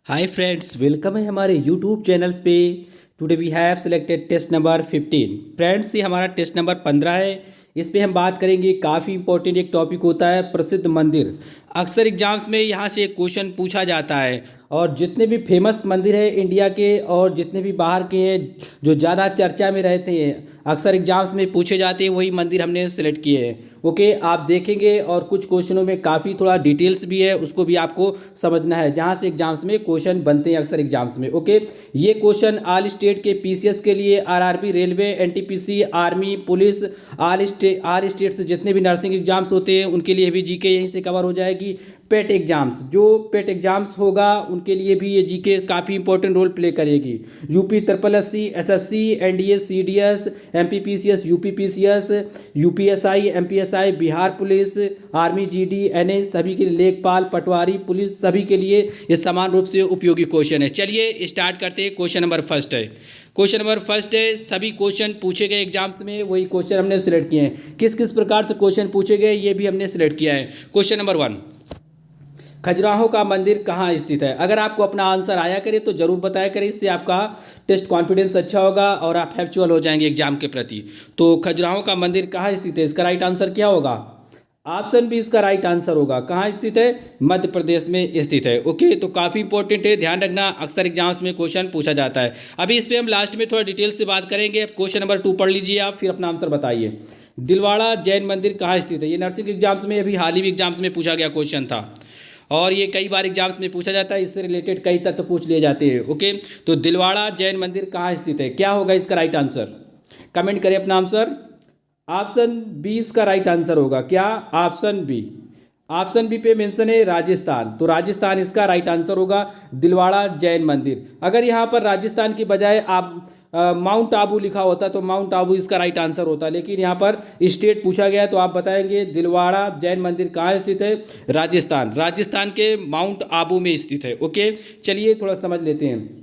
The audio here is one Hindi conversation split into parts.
हाय फ्रेंड्स, वेलकम है हमारे यूट्यूब चैनल्स पे। Today we have selected test number 15। Friends, ये हमारा टेस्ट नंबर 15 है। इस पे हम बात करेंगे, काफ़ी इंपॉर्टेंट एक टॉपिक होता है प्रसिद्ध मंदिर। अक्सर एग्जाम्स में यहाँ से एक क्वेश्चन पूछा जाता है, और जितने भी फेमस मंदिर है इंडिया के और जितने भी बाहर के हैं जो ज़्यादा चर्चा में रहते हैं, अक्सर एग्जाम्स में पूछे जाते हैं, वही मंदिर हमने सेलेक्ट किए हैं। ओके, आप देखेंगे और कुछ क्वेश्चनों में काफ़ी थोड़ा डिटेल्स भी है, उसको भी आपको समझना है, जहाँ से एग्जाम्स में क्वेश्चन बनते हैं अक्सर एग्जाम्स में। ओके, ये क्वेश्चन ऑल स्टेट के पीसीएस के लिए, RRB, railway, NTPC, army, police, all state से जितने भी नर्सिंग एग्जाम्स होते हैं उनके लिए भी जीके यहीं से कवर हो जाएगी। पेट एग्जाम्स, जो पेट एग्जाम्स होगा उनके लिए भी ये जीके काफ़ी इंपॉर्टेंट रोल प्ले करेगी। UP triple SC, SSC, NDS, CDS, MPPCS, UPPCS, UPSI, MPSI, Bihar police, army, GD, NA, सभी के लिए, लेखपाल, पटवारी पुलिस, सभी के लिए ये समान रूप से उपयोगी क्वेश्चन है। चलिए स्टार्ट करते हैं। क्वेश्चन नंबर फर्स्ट है, क्वेश्चन नंबर फर्स्ट है, सभी क्वेश्चन पूछे गए एग्जाम्स में वही क्वेश्चन हमने सिलेक्ट किए हैं। किस किस प्रकार से क्वेश्चन पूछे गए ये भी हमने सिलेक्ट किया है। क्वेश्चन नंबर 1, खजुराहो का मंदिर कहाँ स्थित है? अगर आपको अपना आंसर आया करे तो जरूर बताया करें, इससे आपका टेस्ट कॉन्फिडेंस अच्छा होगा और आप हैप्चुअल हो जाएंगे एग्जाम के प्रति। तो खजुराहो का मंदिर कहाँ स्थित है, इसका राइट आंसर क्या होगा? ऑप्शन बी इसका राइट आंसर होगा। कहाँ स्थित है? मध्य प्रदेश में स्थित है। ओके, तो काफ़ी इंपॉर्टेंट है, ध्यान रखना, अक्सर एग्जाम्स में क्वेश्चन पूछा जाता है। अभी इस पर हम लास्ट में थोड़ा डिटेल से बात करेंगे। क्वेश्चन नंबर 2 पढ़ लीजिए आप, फिर अपना आंसर बताइए। दिलवाड़ा जैन मंदिर कहाँ स्थित है? ये नर्सिंग एग्जाम्स में, अभी हाल ही एग्जाम्स में पूछा गया क्वेश्चन था, और ये कई बार एग्जाम्स में पूछा जाता है, इससे रिलेटेड कई तत्व पूछ लिए जाते हैं। ओके, तो दिलवाड़ा जैन मंदिर कहाँ स्थित है, क्या होगा इसका राइट आंसर? कमेंट करें अपना आंसर। ऑप्शन बी इसका राइट आंसर होगा। क्या? Option B. ऑप्शन बी पे मेंशन है राजस्थान, तो राजस्थान इसका राइट आंसर होगा, दिलवाड़ा जैन मंदिर। अगर यहाँ पर राजस्थान की बजाय आप माउंट आबू लिखा होता तो माउंट आबू इसका राइट आंसर होता, लेकिन यहाँ पर स्टेट पूछा गया तो आप बताएंगे दिलवाड़ा जैन मंदिर कहाँ स्थित है? राजस्थान, राजस्थान के माउंट आबू में स्थित है। ओके, चलिए थोड़ा समझ लेते हैं।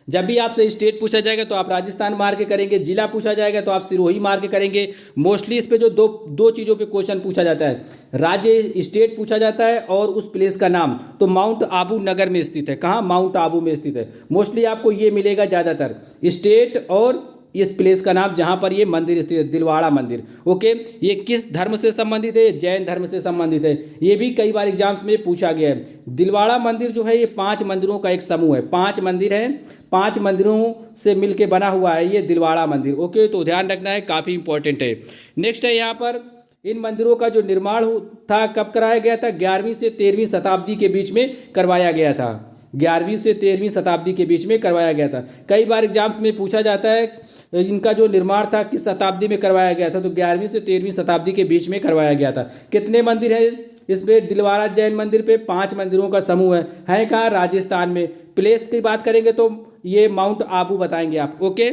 जब भी आपसे स्टेट पूछा जाएगा तो आप राजस्थान मार के करेंगे, जिला पूछा जाएगा तो आप सिरोही मार के करेंगे। मोस्टली इस पे जो दो दो चीज़ों पे क्वेश्चन पूछा जाता है, राज्य स्टेट पूछा जाता है और उस प्लेस का नाम। तो माउंट आबू नगर में स्थित है। कहाँ? माउंट आबू में स्थित है। मोस्टली आपको ये मिलेगा ज़्यादातर, स्टेट और इस प्लेस का नाम जहाँ पर ये मंदिर स्थित है, दिलवाड़ा मंदिर। ओके, ये किस धर्म से संबंधित है? जैन धर्म से संबंधित है। ये भी कई बार एग्जाम्स में पूछा गया है। दिलवाड़ा मंदिर जो है ये 5 मंदिरों का एक समूह है। 5 मंदिर हैं, 5 मंदिरों से मिलके बना हुआ है ये दिलवाड़ा मंदिर। ओके, तो ध्यान रखना है, काफ़ी इंपॉर्टेंट है। नेक्स्ट है यहाँ पर, इन मंदिरों का जो निर्माण था कब कराया गया था? 11वीं से 13वीं शताब्दी के बीच में करवाया गया था। 11वीं से 13वीं शताब्दी के बीच में करवाया गया था। कई बार एग्जाम्स में पूछा जाता है इनका जो निर्माण था किस शताब्दी में करवाया गया था, तो 11वीं से 13वीं शताब्दी के बीच में करवाया गया था। कितने मंदिर हैं इसमें? दिलवाड़ा जैन मंदिर पे 5 मंदिरों का समूह है कहाँ? राजस्थान में। प्लेस की बात करेंगे तो ये माउंट आबू बताएंगे आप। ओके,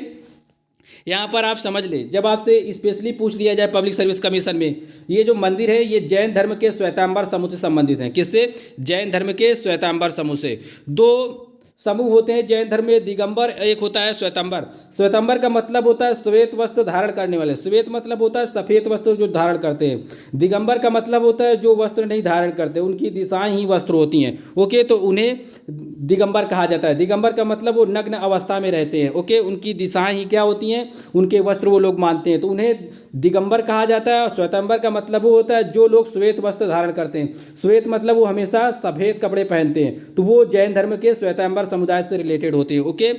यहाँ पर आप समझ लें, जब आपसे स्पेशली पूछ लिया जाए पब्लिक सर्विस कमीशन में, ये जो मंदिर है ये जैन धर्म के श्वेतांबर समूह से संबंधित हैं। किससे? जैन धर्म के श्वेतांबर समूह से। 2 समूह होते हैं जैन धर्म में, दिगंबर, एक होता है श्वेतांबर। श्वेतांबर का मतलब होता है श्वेत वस्त्र धारण करने वाले। श्वेत मतलब होता है सफ़ेद वस्त्र जो धारण करते हैं। दिगंबर का मतलब होता है जो वस्त्र नहीं धारण करते, उनकी दिशाएं ही वस्त्र होती हैं। ओके, तो उन्हें दिगंबर कहा जाता है। दिगंबर का मतलब वो नग्न अवस्था में रहते हैं। ओके, उनकी दिशाएं ही क्या होती हैं? उनके वस्त्र वो लोग मानते हैं, तो उन्हें दिगंबर कहा जाता है। और श्वेतांबर का मतलब वो होता है जो लोग श्वेत वस्त्र धारण करते हैं। श्वेत मतलब वो हमेशा सफ़ेद कपड़े पहनते हैं, तो वो जैन धर्म के श्वेतांबर समुदाय से रिलेटेड होते हैं। ओके,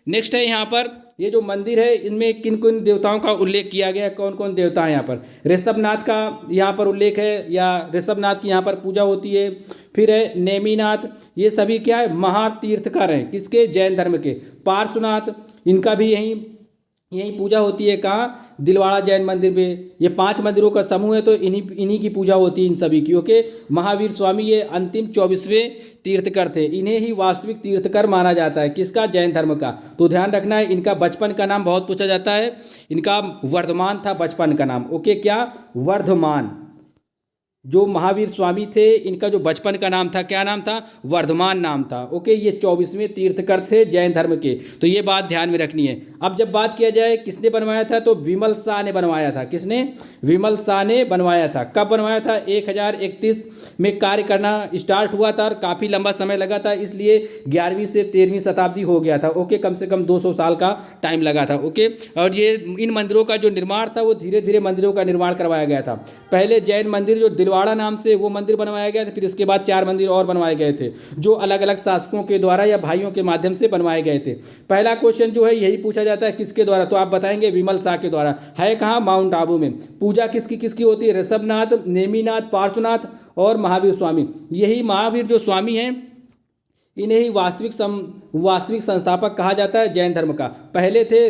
नेक्स्ट है यहाँ पर, ये जो मंदिर है इनमें किन किन देवताओं का उल्लेख किया गया है? कौन कौन देवता है यहाँ पर? ऋषभनाथ का यहाँ पर उल्लेख है, या ऋषभनाथ की यहाँ पर पूजा होती है। फिर है नेमिनाथ, ये सभी क्या है? महातीर्थकर हैं। किसके? जैन धर्म के। पार्श्वनाथ, इनका भी यहीं पूजा होती है। कहाँ? दिलवाड़ा जैन मंदिर में। ये 5 मंदिरों का समूह है, तो इन्हीं की पूजा होती है इन सभी की। ओके, महावीर स्वामी ये अंतिम 24वें तीर्थकर थे, इन्हें ही वास्तविक तीर्थकर माना जाता है। किसका? जैन धर्म का। तो ध्यान रखना है, इनका बचपन का नाम बहुत पूछा जाता है। इनका वर्धमान था बचपन का नाम। ओके, क्या? वर्धमान। जो महावीर स्वामी थे इनका जो बचपन का नाम था, क्या नाम था? वर्धमान नाम था। ओके, ये 24वें तीर्थकर थे जैन धर्म के, तो ये बात ध्यान में रखनी है। अब जब बात किया जाए किसने बनवाया था, तो विमल शाह ने बनवाया था। किसने? विमल शाह ने बनवाया था। कब बनवाया था? 1031 में कार्य करना स्टार्ट हुआ था और काफ़ी लंबा समय लगा था, इसलिए 11वीं से 13वीं शताब्दी हो गया था। ओके, कम से कम 200 साल का टाइम लगा था। ओके, और ये इन मंदिरों का जो निर्माण था वो धीरे धीरे मंदिरों का निर्माण करवाया गया था। पहले जैन मंदिर जो दिलवाड़ा नाम से वो मंदिर बनवाया गया था, फिर इसके बाद 4 मंदिर और बनवाए गए थे जो अलग अलग शासकों के द्वारा या भाइयों के माध्यम से बनवाए गए थे। पहला क्वेश्चन जो है यही पूछा जाता है, किसके द्वारा? तो आप बताएंगे विमल शाह के द्वारा। है कहाँ? माउंट आबू में। पूजा किसकी किसकी होती है? ऋषभनाथ, नेमिनाथ, पार्श्वनाथ और महावीर स्वामी। यही महावीर जो स्वामी हैं इन्हें ही वास्तविक संस्थापक कहा जाता है जैन धर्म का। पहले थे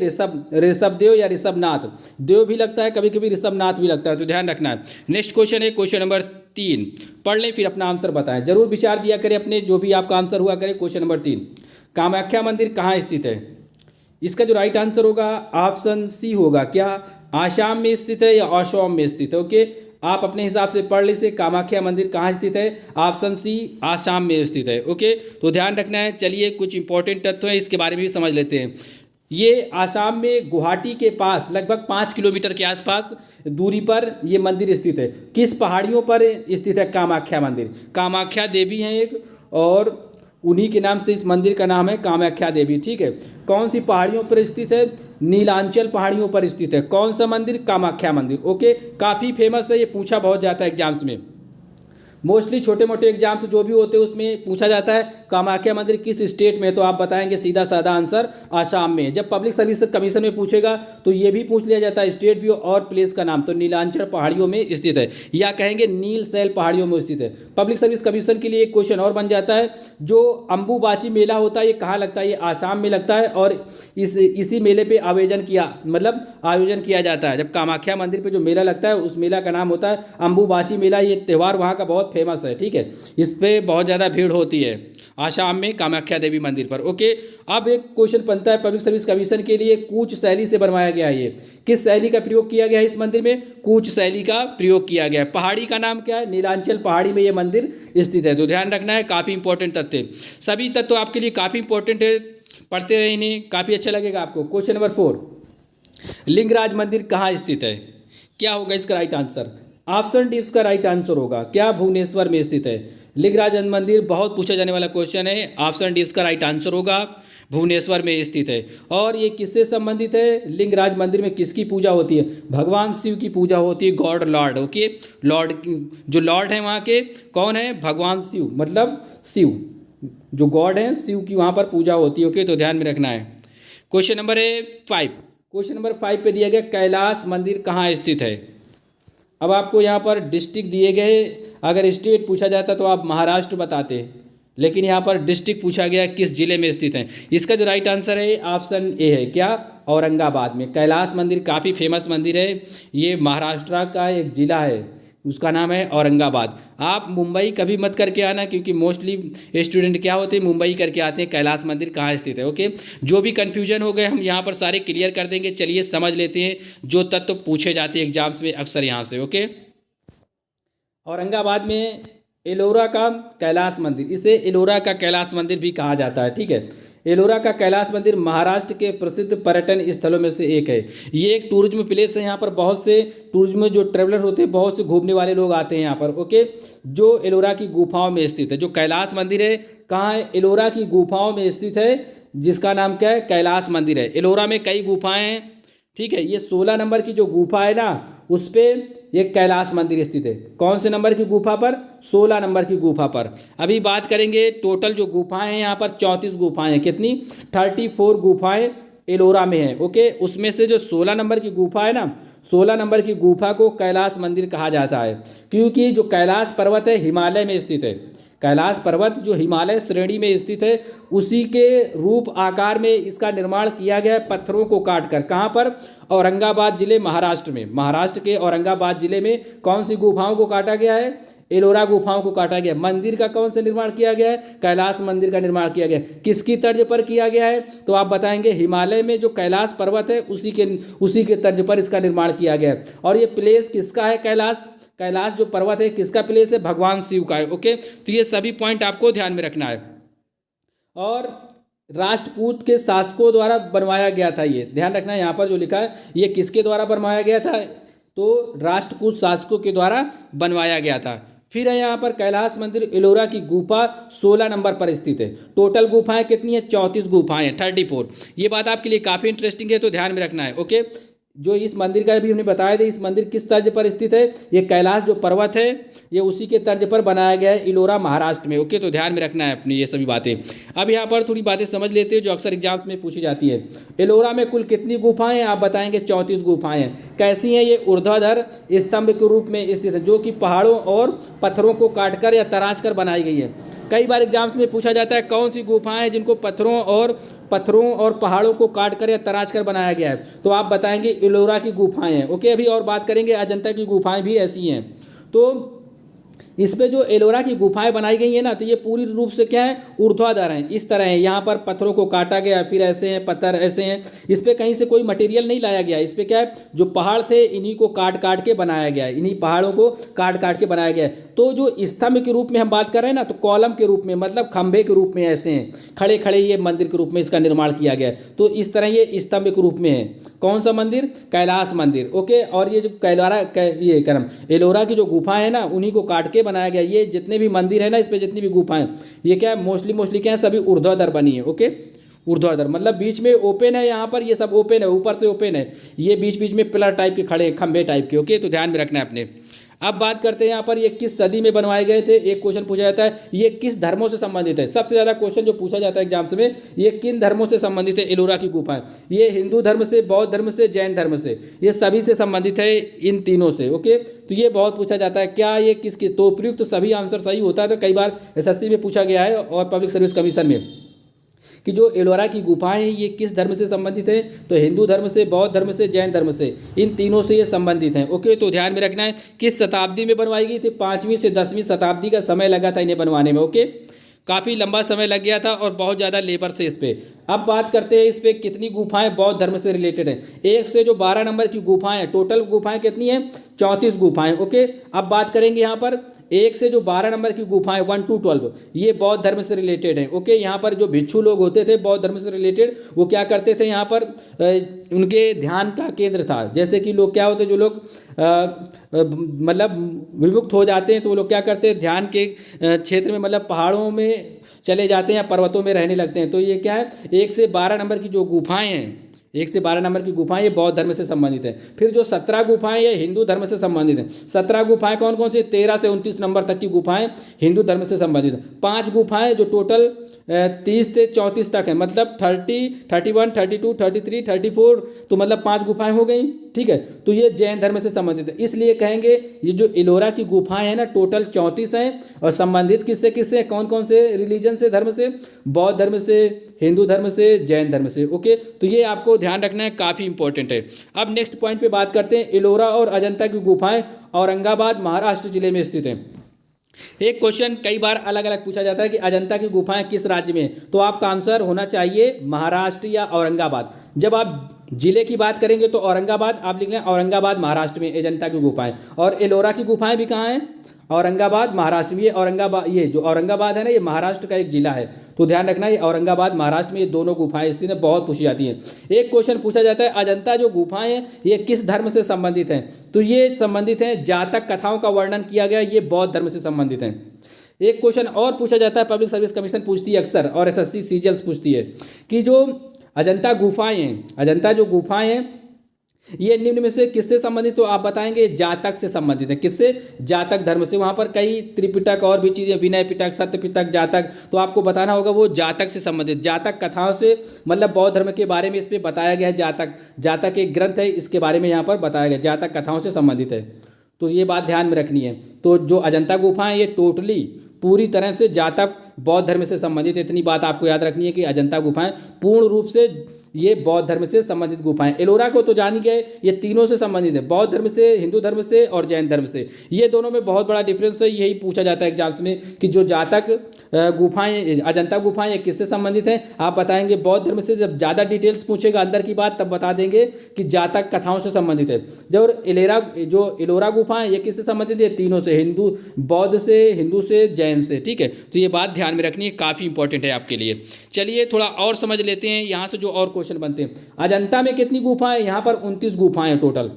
ऋषभदेव या ऋषभनाथ, देव भी लगता है कभी कभी, ऋषभनाथ भी लगता है, तो ध्यान रखना है। नेक्स्ट क्वेश्चन है क्वेश्चन नंबर 3। पढ़ लें फिर अपना आंसर बताएं, जरूर विचार दिया करें अपने जो भी आपका आंसर हुआ करे। क्वेश्चन नंबर 3, कामाख्या मंदिर कहाँ स्थित है? इसका जो राइट आंसर होगा ऑप्शन सी होगा। क्या? आसाम में स्थित है या असम में स्थित है? ओके, आप अपने हिसाब से पढ़ लीजिए कामाख्या मंदिर कहाँ स्थित है। ऑप्शन सी आसाम में स्थित है। ओके, तो ध्यान रखना है। चलिए कुछ इंपॉर्टेंट तथ्य हैं इसके बारे में भी समझ लेते हैं। ये आसाम में गुवाहाटी के पास लगभग 5 किलोमीटर के आसपास दूरी पर ये मंदिर स्थित है। किस पहाड़ियों पर स्थित है कामाख्या मंदिर? कामाख्या देवी हैं एक, और उन्हीं के नाम से इस मंदिर का नाम है कामाख्या देवी। ठीक है, कौन सी पहाड़ियों पर स्थित है? नीलांचल पहाड़ियों पर स्थित है। कौन सा मंदिर? कामाख्या मंदिर। ओके, काफ़ी फेमस है, ये पूछा बहुत जाता है एग्जाम्स में। मोस्टली छोटे मोटे एग्जाम्स जो भी होते हैं उसमें पूछा जाता है कामाख्या मंदिर किस स्टेट में है, तो आप बताएंगे सीधा साधा आंसर आसाम में। जब पब्लिक सर्विस कमीशन में पूछेगा तो ये भी पूछ लिया जाता है स्टेट भी और प्लेस का नाम, तो नीलांचल पहाड़ियों में स्थित है, या कहेंगे नील सैल पहाड़ियों में स्थित है। पब्लिक सर्विस कमीशन के लिए एक क्वेश्चन और बन जाता है, जो अम्बुबाची मेला होता है ये कहाँ लगता है? ये आसाम में लगता है, और इसी मेले पे आयोजन किया जाता है। जब कामाख्या मंदिर पे जो मेला लगता है उस मेला का नाम होता है अम्बुबाची मेला। ये त्यौहार वहाँ का बहुत फेमस है। ठीक है, इस पे बहुत ज़्यादा भीड़ होती है आसाम में कामाख्या देवी मंदिर पर। ओके, अब एक क्वेश्चन बनता है पब्लिक सर्विस कमीशन के लिए, कूच शैली से बनवाया गया है ये। किस शैली का प्रयोग किया गया है इस मंदिर में? कूच शैली का प्रयोग किया गया है। पहाड़ी का नाम क्या है? नीलांचल पहाड़ी में ये मंदिर स्थित है, तो ध्यान रखना है। काफ़ी इंपॉर्टेंट तथ्य, सभी तत्व आपके लिए काफ़ी इंपॉर्टेंट है, पढ़ते रहे इन्हें, काफ़ी अच्छा लगेगा आपको। क्वेश्चन नंबर 4, लिंगराज मंदिर कहाँ स्थित है? क्या होगा इसका राइट आंसर? ऑप्शन डी इसका राइट आंसर होगा। क्या? भुवनेश्वर में स्थित है लिंगराज मंदिर। बहुत पूछा जाने वाला क्वेश्चन है, ऑप्शन डी इसका राइट आंसर होगा, भुवनेश्वर में स्थित है। और ये किससे संबंधित है? लिंगराज मंदिर में किसकी पूजा होती है? भगवान शिव की पूजा होती है, गॉड लॉर्ड। ओके, लॉर्ड जो लॉर्ड है वहाँ के कौन है? भगवान शिव, मतलब शिव जो गॉड है शिव की वहाँ पर पूजा होती है। ओके, तो ध्यान में रखना है। क्वेश्चन नंबर 5, क्वेश्चन नंबर 5 पे दिया गया कैलाश मंदिर कहाँ स्थित है। अब आपको यहाँ पर डिस्ट्रिक्ट दिए गए, अगर स्टेट पूछा जाता तो आप महाराष्ट्र बताते, लेकिन यहाँ पर डिस्ट्रिक्ट पूछा गया किस जिले में स्थित है। इसका जो राइट आंसर है ऑप्शन ए है। क्या? औरंगाबाद में। कैलाश मंदिर काफ़ी फेमस मंदिर है, ये महाराष्ट्र का एक जिला है, उसका नाम है औरंगाबाद। आप मुंबई कभी मत करके आना, क्योंकि मोस्टली स्टूडेंट क्या होते हैं मुंबई करके आते हैं कैलाश मंदिर कहाँ स्थित है। ओके, जो भी कन्फ्यूजन हो गए हम यहाँ पर सारे क्लियर कर देंगे। चलिए समझ लेते हैं जो तत्व पूछे जाते हैं एग्जाम्स में अक्सर यहाँ से। ओके, औरंगाबाद में एलोरा का कैलाश मंदिर, इसे एलोरा का कैलाश मंदिर भी कहा जाता है। ठीक है, एलोरा का कैलाश मंदिर महाराष्ट्र के प्रसिद्ध पर्यटन स्थलों में से एक है। ये एक टूरिज्म प्लेस है, यहाँ पर बहुत से टूरिज्म जो ट्रेवलर होते हैं, बहुत से घूमने वाले लोग आते हैं यहाँ पर। ओके, जो एलोरा की गुफाओं में स्थित है, जो कैलाश मंदिर है कहाँ है? एलोरा की गुफाओं में स्थित है, जिसका नाम क्या है? कैलाश मंदिर है। एलोरा में कई गुफाएँ हैं। ठीक है, ये 16 नंबर की जो गुफा है ना उस पर ये कैलाश मंदिर स्थित है। कौन से नंबर की गुफा पर? 16 नंबर की गुफा पर। अभी बात करेंगे टोटल जो गुफाएं हैं यहाँ पर 34 गुफाएं हैं। कितनी? 34 गुफाएं एलोरा में है। ओके, उसमें से जो 16 नंबर की गुफा है ना, 16 नंबर की गुफा को कैलाश मंदिर कहा जाता है, क्योंकि जो कैलाश पर्वत है हिमालय में स्थित है। कैलाश पर्वत जो हिमालय श्रेणी में स्थित है, उसी के रूप आकार में इसका निर्माण किया गया है पत्थरों को काटकर। कहाँ पर? औरंगाबाद जिले महाराष्ट्र में। महाराष्ट्र के औरंगाबाद जिले में कौन सी गुफाओं को काटा गया है? एलोरा गुफाओं को काटा गया। मंदिर का कौन सा निर्माण किया गया है? कैलाश मंदिर का निर्माण किया गया। किसकी तर्ज पर किया गया है? तो आप बताएंगे हिमालय में जो कैलाश पर्वत है उसी के तर्ज पर इसका निर्माण किया गया है। और ये प्लेस किसका है? कैलाश जो पर्वत है किसका प्लेस है, भगवान शिव का है। ओके, तो ये सभी पॉइंट आपको ध्यान में रखना है। और राष्ट्रकूट के शासकों द्वारा बनवाया गया था, ये ध्यान रखना है। यहाँ पर जो लिखा है ये किसके द्वारा बनवाया गया था, तो राष्ट्रकूट शासकों के द्वारा बनवाया गया था। फिर है यहाँ पर कैलाश मंदिर एलोरा की गुफा 16 नंबर पर स्थित है। टोटल गुफाएं कितनी है, 34 गुफाएं हैं, 34। ये बात आपके लिए काफ़ी इंटरेस्टिंग है, तो ध्यान में रखना है। ओके, जो इस मंदिर का भी हमने बताया था, इस मंदिर किस तर्ज पर स्थित है, ये कैलाश जो पर्वत है ये उसी के तर्ज पर बनाया गया है, इलोरा महाराष्ट्र में। ओके, तो ध्यान में रखना है अपनी ये सभी बातें। अब यहाँ पर थोड़ी बातें समझ लेते हैं जो अक्सर एग्जाम्स में पूछी जाती है। एलोरा में कुल कितनी गुफाएं हैं, आप बताएंगे 34 गुफाएं हैं। कैसी हैं, ये ऊर्ध्वाधर स्तंभ के रूप में स्थित है, जो कि पहाड़ों और पत्थरों को काटकर या तराश कर बनाई गई है। कई बार एग्जाम्स में पूछा जाता है कौन सी गुफाएं हैं जिनको पत्थरों और पहाड़ों को काट कर या तराश कर बनाया गया है, तो आप बताएंगे एलोरा की गुफाएं हैं। ओके, अभी और बात करेंगे अजंता की गुफाएं भी ऐसी हैं। तो इस पे जो एलोरा की गुफाएं बनाई गई हैं ना, तो ये पूरी रूप से क्या है, ऊर्ध्वाधर हैं, इस तरह है। यहाँ पर पत्थरों को काटा गया, फिर ऐसे हैं पत्थर ऐसे हैं। इस पे कहीं से कोई मटेरियल नहीं लाया गया। इस पे क्या है, जो पहाड़ थे इन्हीं को काट काट के बनाया गया है, इन्हीं पहाड़ों को काट काट के बनाया गया है। तो जो स्तंभ के रूप में हम बात कर रहे हैं ना, तो कॉलम के रूप में, मतलब खंभे के रूप में ऐसे हैं, खड़े खड़े ये मंदिर के रूप में इसका निर्माण किया गया है। तो इस तरह ये स्तंभ के रूप में है। कौन सा मंदिर, कैलाश मंदिर। ओके, और ये जो ये क्या नाम, एलोरा की जो गुफा है ना, उन्हीं को काट के बनाया गया। ये जितने भी मंदिर है ना, इस पे जितनी भी गुफाएं, ये क्या है, मोस्टली क्या है, सभी ऊर्ध्वाधर बनी है। ओके, ऊर्ध्वाधर मतलब बीच में ओपन है, यहाँ पर ये सब ओपन है, ऊपर से ओपन है, ये बीच बीच में पिलर टाइप के खड़े हैं, खंभे टाइप के। ओके, तो ध्यान में रखना है अपने। अब बात करते हैं यहाँ पर ये किस सदी में बनवाए गए थे। एक क्वेश्चन पूछा जाता है ये किस धर्मों से संबंधित है। सबसे ज़्यादा क्वेश्चन जो पूछा जाता है एग्जाम्स में, ये किन धर्मों से संबंधित है एलोरा की गुफाएं। ये हिंदू धर्म से, बौद्ध धर्म से, जैन धर्म से, ये सभी से संबंधित है, इन तीनों से। ओके, तो ये बहुत पूछा जाता है क्या ये किस, तो प्रयुक्त तो सभी आंसर सही होता है। तो कई बार एसएससी में पूछा गया है और पब्लिक सर्विस कमीशन में कि जो एलोरा की गुफाएं हैं ये किस धर्म से संबंधित है, तो हिंदू धर्म से, बौद्ध धर्म से, जैन धर्म से, इन तीनों से ये संबंधित हैं। ओके, तो ध्यान में रखना है किस शताब्दी में बनवाई गई थी। 5वीं से 10वीं शताब्दी का समय लगा था इन्हें बनवाने में। ओके, काफ़ी लंबा समय लग गया था और बहुत ज़्यादा लेबर से इस पर। अब बात करते हैं इस पर कितनी गुफाएं बौद्ध धर्म से रिलेटेड हैं। 1 से जो 12 नंबर की गुफाएं हैं, टोटल गुफाएं कितनी हैं, 34 गुफाएं। ओके, अब बात करेंगे यहाँ पर 1 से जो 12 नंबर की गुफाएं 1 to 12, ये बौद्ध धर्म से रिलेटेड है। ओके, यहाँ पर जो भिक्षु लोग होते थे बौद्ध धर्म से रिलेटेड, वो क्या करते थे, यहाँ पर उनके ध्यान का केंद्र था। जैसे कि लोग क्या होते, जो लोग मतलब विमुक्त हो जाते हैं, तो वो लोग क्या करते हैं, ध्यान के क्षेत्र में, मतलब पहाड़ों में चले जाते हैं या पर्वतों में रहने लगते हैं। तो ये क्या है, 1 से 12 नंबर की जो गुफाएं हैं, 1 से 12 नंबर की गुफाएं ये बौद्ध धर्म से संबंधित है। फिर जो 17 गुफाएं ये हिंदू धर्म से संबंधित हैं। 17 गुफाएं कौन कौन सी, 13 से 29 नंबर तक की गुफाएं हिंदू धर्म से संबंधित हैं। 5 गुफाएं जो टोटल 30 से 34 तक है, मतलब 30, 31, 32, 33, 34, तो मतलब 5 गुफाएं हो गई। ठीक है, तो ये जैन धर्म से संबंधित है। इसलिए कहेंगे ये जो एलोरा की गुफाएं हैं ना, टोटल 34 हैं और संबंधित किससे किससे, कौन कौन से रिलीजन से, धर्म से, बौद्ध धर्म से, हिंदू धर्म से, जैन धर्म से। ओके, तो ये आपको ध्यान रखना है, काफ़ी इंपॉर्टेंट है। अब नेक्स्ट पॉइंट पे बात करते हैं। एलोरा और अजंता की गुफाएं औरंगाबाद महाराष्ट्र जिले में स्थित हैं। एक क्वेश्चन कई बार अलग अलग पूछा जाता है कि अजंता की गुफाएं किस राज्य में, तो आपका आंसर होना चाहिए महाराष्ट्र या औरंगाबाद। जब आप जिले की बात करेंगे तो औरंगाबाद आप लिख लें, औरंगाबाद महाराष्ट्र में अजंता की गुफाएं। और एलोरा की गुफाएं भी कहाँ हैं, औरंगाबाद महाराष्ट्र में। ये औरंगाबाद, ये जो औरंगाबाद है ना, ये महाराष्ट्र का एक जिला है। तो ध्यान रखना, ये औरंगाबाद महाराष्ट्र में ये दोनों गुफाएं स्थित हैं, बहुत पूछी जाती हैं। एक क्वेश्चन पूछा जाता है अजंता जो गुफाएं हैं ये किस धर्म से संबंधित हैं, तो ये संबंधित हैं, जातक कथाओं का वर्णन किया गया, ये बौद्ध धर्म से संबंधित हैं। एक क्वेश्चन और पूछा जाता है, पब्लिक सर्विस कमीशन पूछती है अक्सर, और एसएससी सीजीएल पूछती है कि जो अजंता गुफाएं हैं, अजंता जो गुफाएं हैं ये निम्न में से किससे संबंधित, तो आप बताएंगे जातक से संबंधित है। किससे, जातक धर्म से। वहाँ पर कई त्रिपिटक और भी चीज़ें, विनय पिटक, सत्य पिटक, जातक, तो आपको बताना होगा वो जातक से संबंधित, जातक कथाओं से, मतलब बौद्ध धर्म के बारे में इस पर बताया गया है। जातक एक ग्रंथ है, इसके बारे में यहाँ पर बताया गया, जातक कथाओं से संबंधित है। तो ये बात ध्यान में रखनी है। तो जो अजंता गुफाएं ये टोटली पूरी तरह से जातक बौद्ध धर्म से संबंधित है। इतनी बात आपको याद रखनी है कि अजंता गुफाएं पूर्ण रूप से ये बौद्ध धर्म से संबंधित गुफाएं। एलोरा को तो जान ही गए, ये तीनों से संबंधित है, बौद्ध धर्म से, हिंदू धर्म से और जैन धर्म से। ये दोनों में बहुत बड़ा डिफरेंस है। यही पूछा जाता है एग्जाम्स में कि जो जातक गुफाएं, अजंता गुफाएं, ये किससे संबंधित हैं, आप बताएंगे बौद्ध धर्म से। जब ज़्यादा डिटेल्स पूछेगा अंदर की बात, तब बता देंगे कि जातक कथाओं से संबंधित है। जब एलोरा गुफाएं, ये किससे संबंधित है, तीनों से, हिंदू, बौद्ध से, हिंदू से, जैन से, ठीक है। तो ये बात ध्यान में रखनी है, काफ़ी इंपॉर्टेंट है आपके लिए। चलिए थोड़ा और समझ लेते हैं यहाँ से जो और क्वेश्चन बनते हैं। अजंता में कितनी गुफाएं, यहाँ पर 29 गुफाएं टोटल।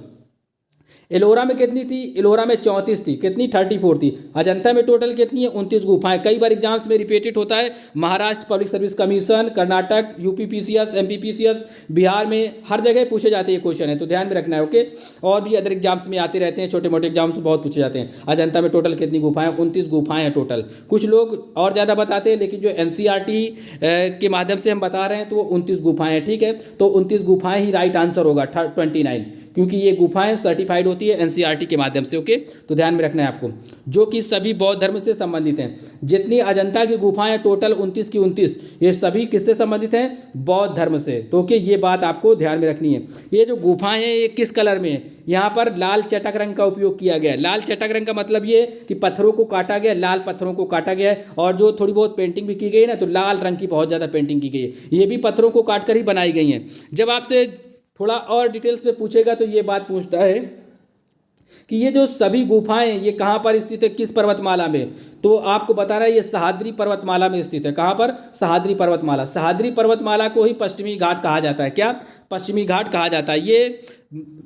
एलोरा में कितनी थी, एलोरा में 34 थी, कितनी 34 थी। अजंता में टोटल कितनी है, 29 गुफाएं। कई बार एग्जाम्स में रिपीटेड होता है, Maharashtra public service commission, Karnataka, UP PCS, MP PCS, Bihar में, हर जगह पूछे जाते हैं क्वेश्चन है, तो ध्यान में रखना है, ओके। और भी अदर एग्जाम्स में आते रहते हैं, छोटे मोटे एग्जाम्स बहुत पूछे जाते हैं। अजंता में टोटल कितनी गुफाएं, 29 गुफाएं हैं टोटल। कुछ लोग और ज़्यादा बताते हैं, लेकिन जो एनसीईआरटी के माध्यम से हम बता रहे हैं तो वो 29 गुफाएं हैं, ठीक है। तो 29 गुफाएं ही राइट आंसर होगा, 29, क्योंकि ये गुफाएं सर्टिफाइड होती है एनसीईआरटी के माध्यम से, ओके। तो ध्यान में रखना है आपको, जो कि सभी बौद्ध धर्म से संबंधित हैं। जितनी अजंता की गुफाएं टोटल 29 की 29, ये सभी किससे संबंधित हैं, बौद्ध धर्म से। तो ओके, ये बात आपको ध्यान में रखनी है। ये जो गुफाएं हैं ये किस कलर में है, यहाँ पर लाल चटक रंग का उपयोग किया गया है। लाल चटक रंग का मतलब ये कि पत्थरों को काटा गया, लाल पत्थरों को काटा गया है। और जो थोड़ी बहुत पेंटिंग भी की गई है ना, तो लाल रंग की बहुत ज़्यादा पेंटिंग की गई है। ये भी पत्थरों को काट कर ही बनाई गई हैं। जब आपसे थोड़ा और डिटेल्स में पूछेगा तो ये बात पूछता है कि ये जो सभी गुफाएं ये कहाँ पर स्थित है, किस पर्वतमाला में। तो आपको बता रहा है ये सह्याद्री पर्वतमाला में स्थित है। कहाँ पर, सह्याद्री पर्वतमाला। सह्याद्री पर्वतमाला को ही पश्चिमी घाट कहा जाता है। क्या, पश्चिमी घाट कहा जाता है। ये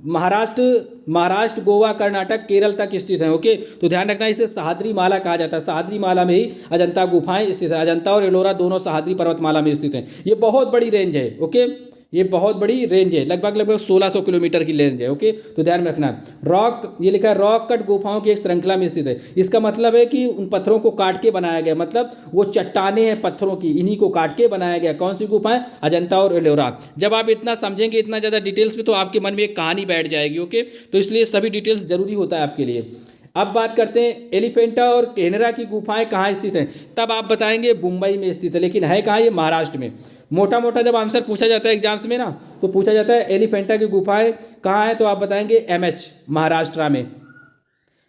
महाराष्ट्र, गोवा, कर्नाटक, केरल तक स्थित है, ओके। तो ध्यान रखना, इसे सह्याद्री माला कहा जाता है। सह्याद्री माला में ही अजंता गुफाएं स्थित है। अजंता और एलोरा दोनों सह्याद्री पर्वतमाला में स्थित हैं। ये बहुत बड़ी रेंज है, ओके। ये बहुत बड़ी रेंज है, लगभग 1600 किलोमीटर की रेंज है, ओके। तो ध्यान में रखना। रॉक, ये लिखा है रॉक कट गुफाओं की एक श्रृंखला में स्थित है। इसका मतलब है कि उन पत्थरों को काट के बनाया गया, मतलब वो चट्टाने हैं पत्थरों की, इन्हीं को काट के बनाया गया। कौन सी गुफाएं, अजंता और एलोरा। जब आप इतना समझेंगे, इतना ज़्यादा डिटेल्स में, तो आपके मन में एक कहानी बैठ जाएगी, ओके। तो इसलिए सभी डिटेल्स जरूरी होता है आपके लिए। अब बात करते हैं एलिफेंटा और केनरा की गुफाएं कहाँ स्थित हैं। तब आप बताएंगे मुंबई में स्थित है, लेकिन है कहाँ, ये महाराष्ट्र में। मोटा मोटा जब आंसर पूछा जाता है एग्जाम्स में ना, तो पूछा जाता है एलिफेंटा की गुफाएं कहाँ हैं, तो आप बताएंगे एमएच, महाराष्ट्र में।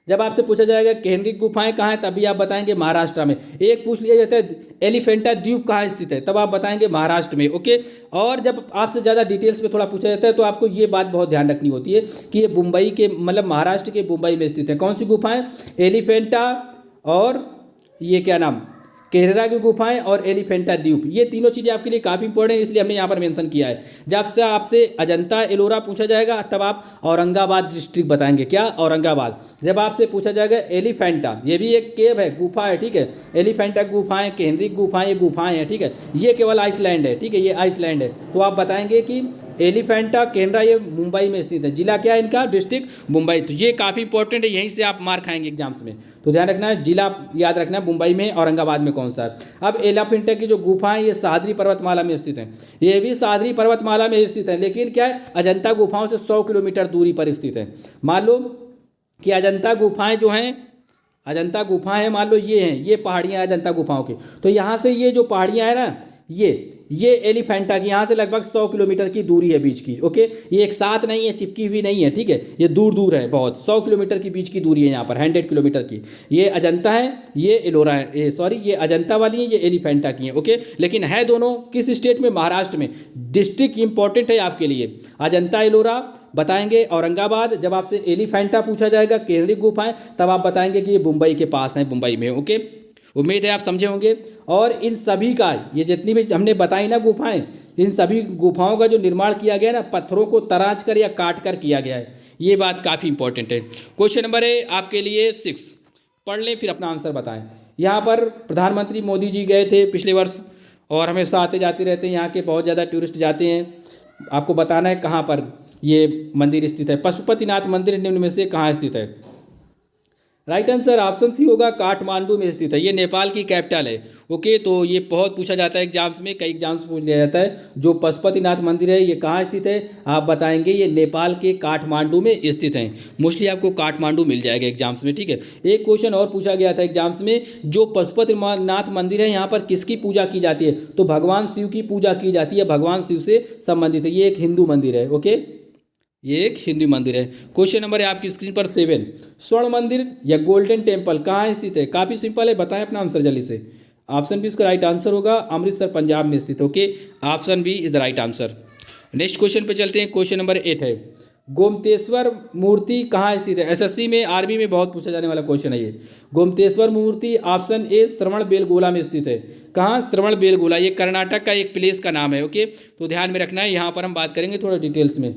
जब आपसे पूछा जाएगा केनरी गुफाएं कहाँ हैं, तभी आप बताएंगे महाराष्ट्र में। एक पूछ लिया जाता है एलिफेंटा द्वीप कहाँ स्थित है, तब आप बताएंगे महाराष्ट्र में, ओके। और जब आपसे ज़्यादा डिटेल्स में थोड़ा पूछा जाता है, तो आपको ये बात बहुत ध्यान रखनी होती है कि ये मुंबई के, मतलब महाराष्ट्र के मुंबई में स्थित है। कौन सी गुफाएं, एलिफेंटा और ये क्या नाम, केरला की गुफाएं और एलिफेंटा द्वीप। ये तीनों चीज़ें आपके लिए काफ़ी इंपॉर्टेंट है, इसलिए हमने यहाँ पर मेंशन किया है। जब से आपसे अजंता एलोरा पूछा जाएगा, तब आप औरंगाबाद डिस्ट्रिक्ट बताएंगे। क्या, औरंगाबाद। जब आपसे पूछा जाएगा एलिफेंटा, ये भी एक केव है, गुफा है, ठीक है। एलिफेंटा गुफाएं, केनरी गुफाएं, ये गुफाएं हैं, ठीक है। ये केवल आइसलैंड है, ठीक है, ये आइसलैंड है। तो आप बताएंगे कि एलिफेंटा केनरा ये मुंबई में स्थित है। जिला क्या है इनका, डिस्ट्रिक्ट मुंबई। तो ये काफ़ी इंपॉर्टेंट है, यहीं से आप मार्क खाएंगे एग्जाम्स में। तो ध्यान रखना है, जिला याद रखना है, मुंबई में, औरंगाबाद में कौन सा है। अब एलिफेंटा की जो गुफाएं ये सह्याद्री पर्वतमाला में स्थित हैं। ये भी सह्याद्री पर्वतमाला में स्थित है, लेकिन क्या है, अजंता गुफाओं से 100 किलोमीटर दूरी पर स्थित है। मान लो कि अजंता गुफाएं जो हैं, अजंता गुफाएं मान लो ये हैं, ये पहाड़ियाँ अजंता गुफाओं की। तो यहाँ से ये जो पहाड़ियाँ हैं ना, ये एलिफेंटा की, यहाँ से लगभग 100 किलोमीटर की दूरी है बीच की, ओके। ये एक साथ नहीं है, चिपकी हुई नहीं है, ठीक है। ये दूर दूर है बहुत, 100 किलोमीटर की बीच की दूरी है यहाँ पर, 100 किलोमीटर की। ये अजंता है, ये एलोरा है, ये सॉरी, ये अजंता वाली है, ये एलिफेंटा की है, ओके। लेकिन है दोनों किस स्टेट में, महाराष्ट्र में। डिस्ट्रिक्ट इंपॉर्टेंट है आपके लिए। अजंता एलोरा बताएंगे औरंगाबाद। जब आपसे एलिफेंटा पूछा जाएगा, केनरी गुफाएं, तब आप बताएंगे कि ये मुंबई के पास है, मुंबई में, ओके। उम्मीद है आप समझे होंगे। और इन सभी का, ये जितनी भी हमने बताई ना गुफाएं, इन सभी गुफाओं का जो निर्माण किया गया ना, पत्थरों को तराश कर या काट कर किया गया है। ये बात काफ़ी इंपॉर्टेंट है। क्वेश्चन नंबर है आपके लिए 6, पढ़ लें फिर अपना आंसर बताएं। यहाँ पर प्रधानमंत्री मोदी जी गए थे पिछले वर्ष, और हमेशा आते जाते रहते हैं, यहाँ के बहुत ज़्यादा टूरिस्ट जाते हैं। आपको बताना है कहाँ पर ये मंदिर स्थित है। पशुपतिनाथ मंदिर निम्न में से कहाँ स्थित है। राइट आंसर ऑप्शन सी होगा, काठमांडू में स्थित है। ये नेपाल की कैपिटल है। ओके, तो ये बहुत पूछा जाता है एग्जाम्स में, कई एग्जाम्स पूछ लिया जाता है। जो पशुपतिनाथ मंदिर है ये कहाँ स्थित है, आप बताएंगे ये नेपाल के काठमांडू में स्थित है। मोस्टली आपको काठमांडू मिल जाएगा एग्जाम्स में, ठीक है। एक क्वेश्चन और पूछा गया था एग्जाम्स में, जो पशुपतिनाथ मंदिर है यहाँ पर किसकी पूजा की जाती है, तो भगवान शिव की पूजा की जाती है, भगवान शिव से संबंधित है। ये एक हिंदू मंदिर है। ओके, ये एक हिंदू मंदिर है। क्वेश्चन नंबर है आपकी स्क्रीन पर 7, स्वर्ण मंदिर या गोल्डन टेम्पल कहाँ स्थित है, काफ़ी सिंपल है, बताएं अपना आंसर जल्दी से। ऑप्शन बी इसका राइट आंसर होगा, अमृतसर पंजाब में स्थित। Okay, option B is the right answer. Next question पे चलते हैं। क्वेश्चन नंबर 8 है, गोमतेश्वर मूर्ति कहाँ स्थित है। एसएससी में, आर्मी में बहुत पूछा जाने वाला क्वेश्चन है ये। गोमतेश्वर मूर्ति ऑप्शन ए श्रवण बेलगोला में स्थित है। कहाँ, श्रवण बेलगोला, ये कर्नाटक का एक प्लेस का नाम है। ओके, तो ध्यान में रखना है, यहाँ पर हम बात करेंगे थोड़ा डिटेल्स में।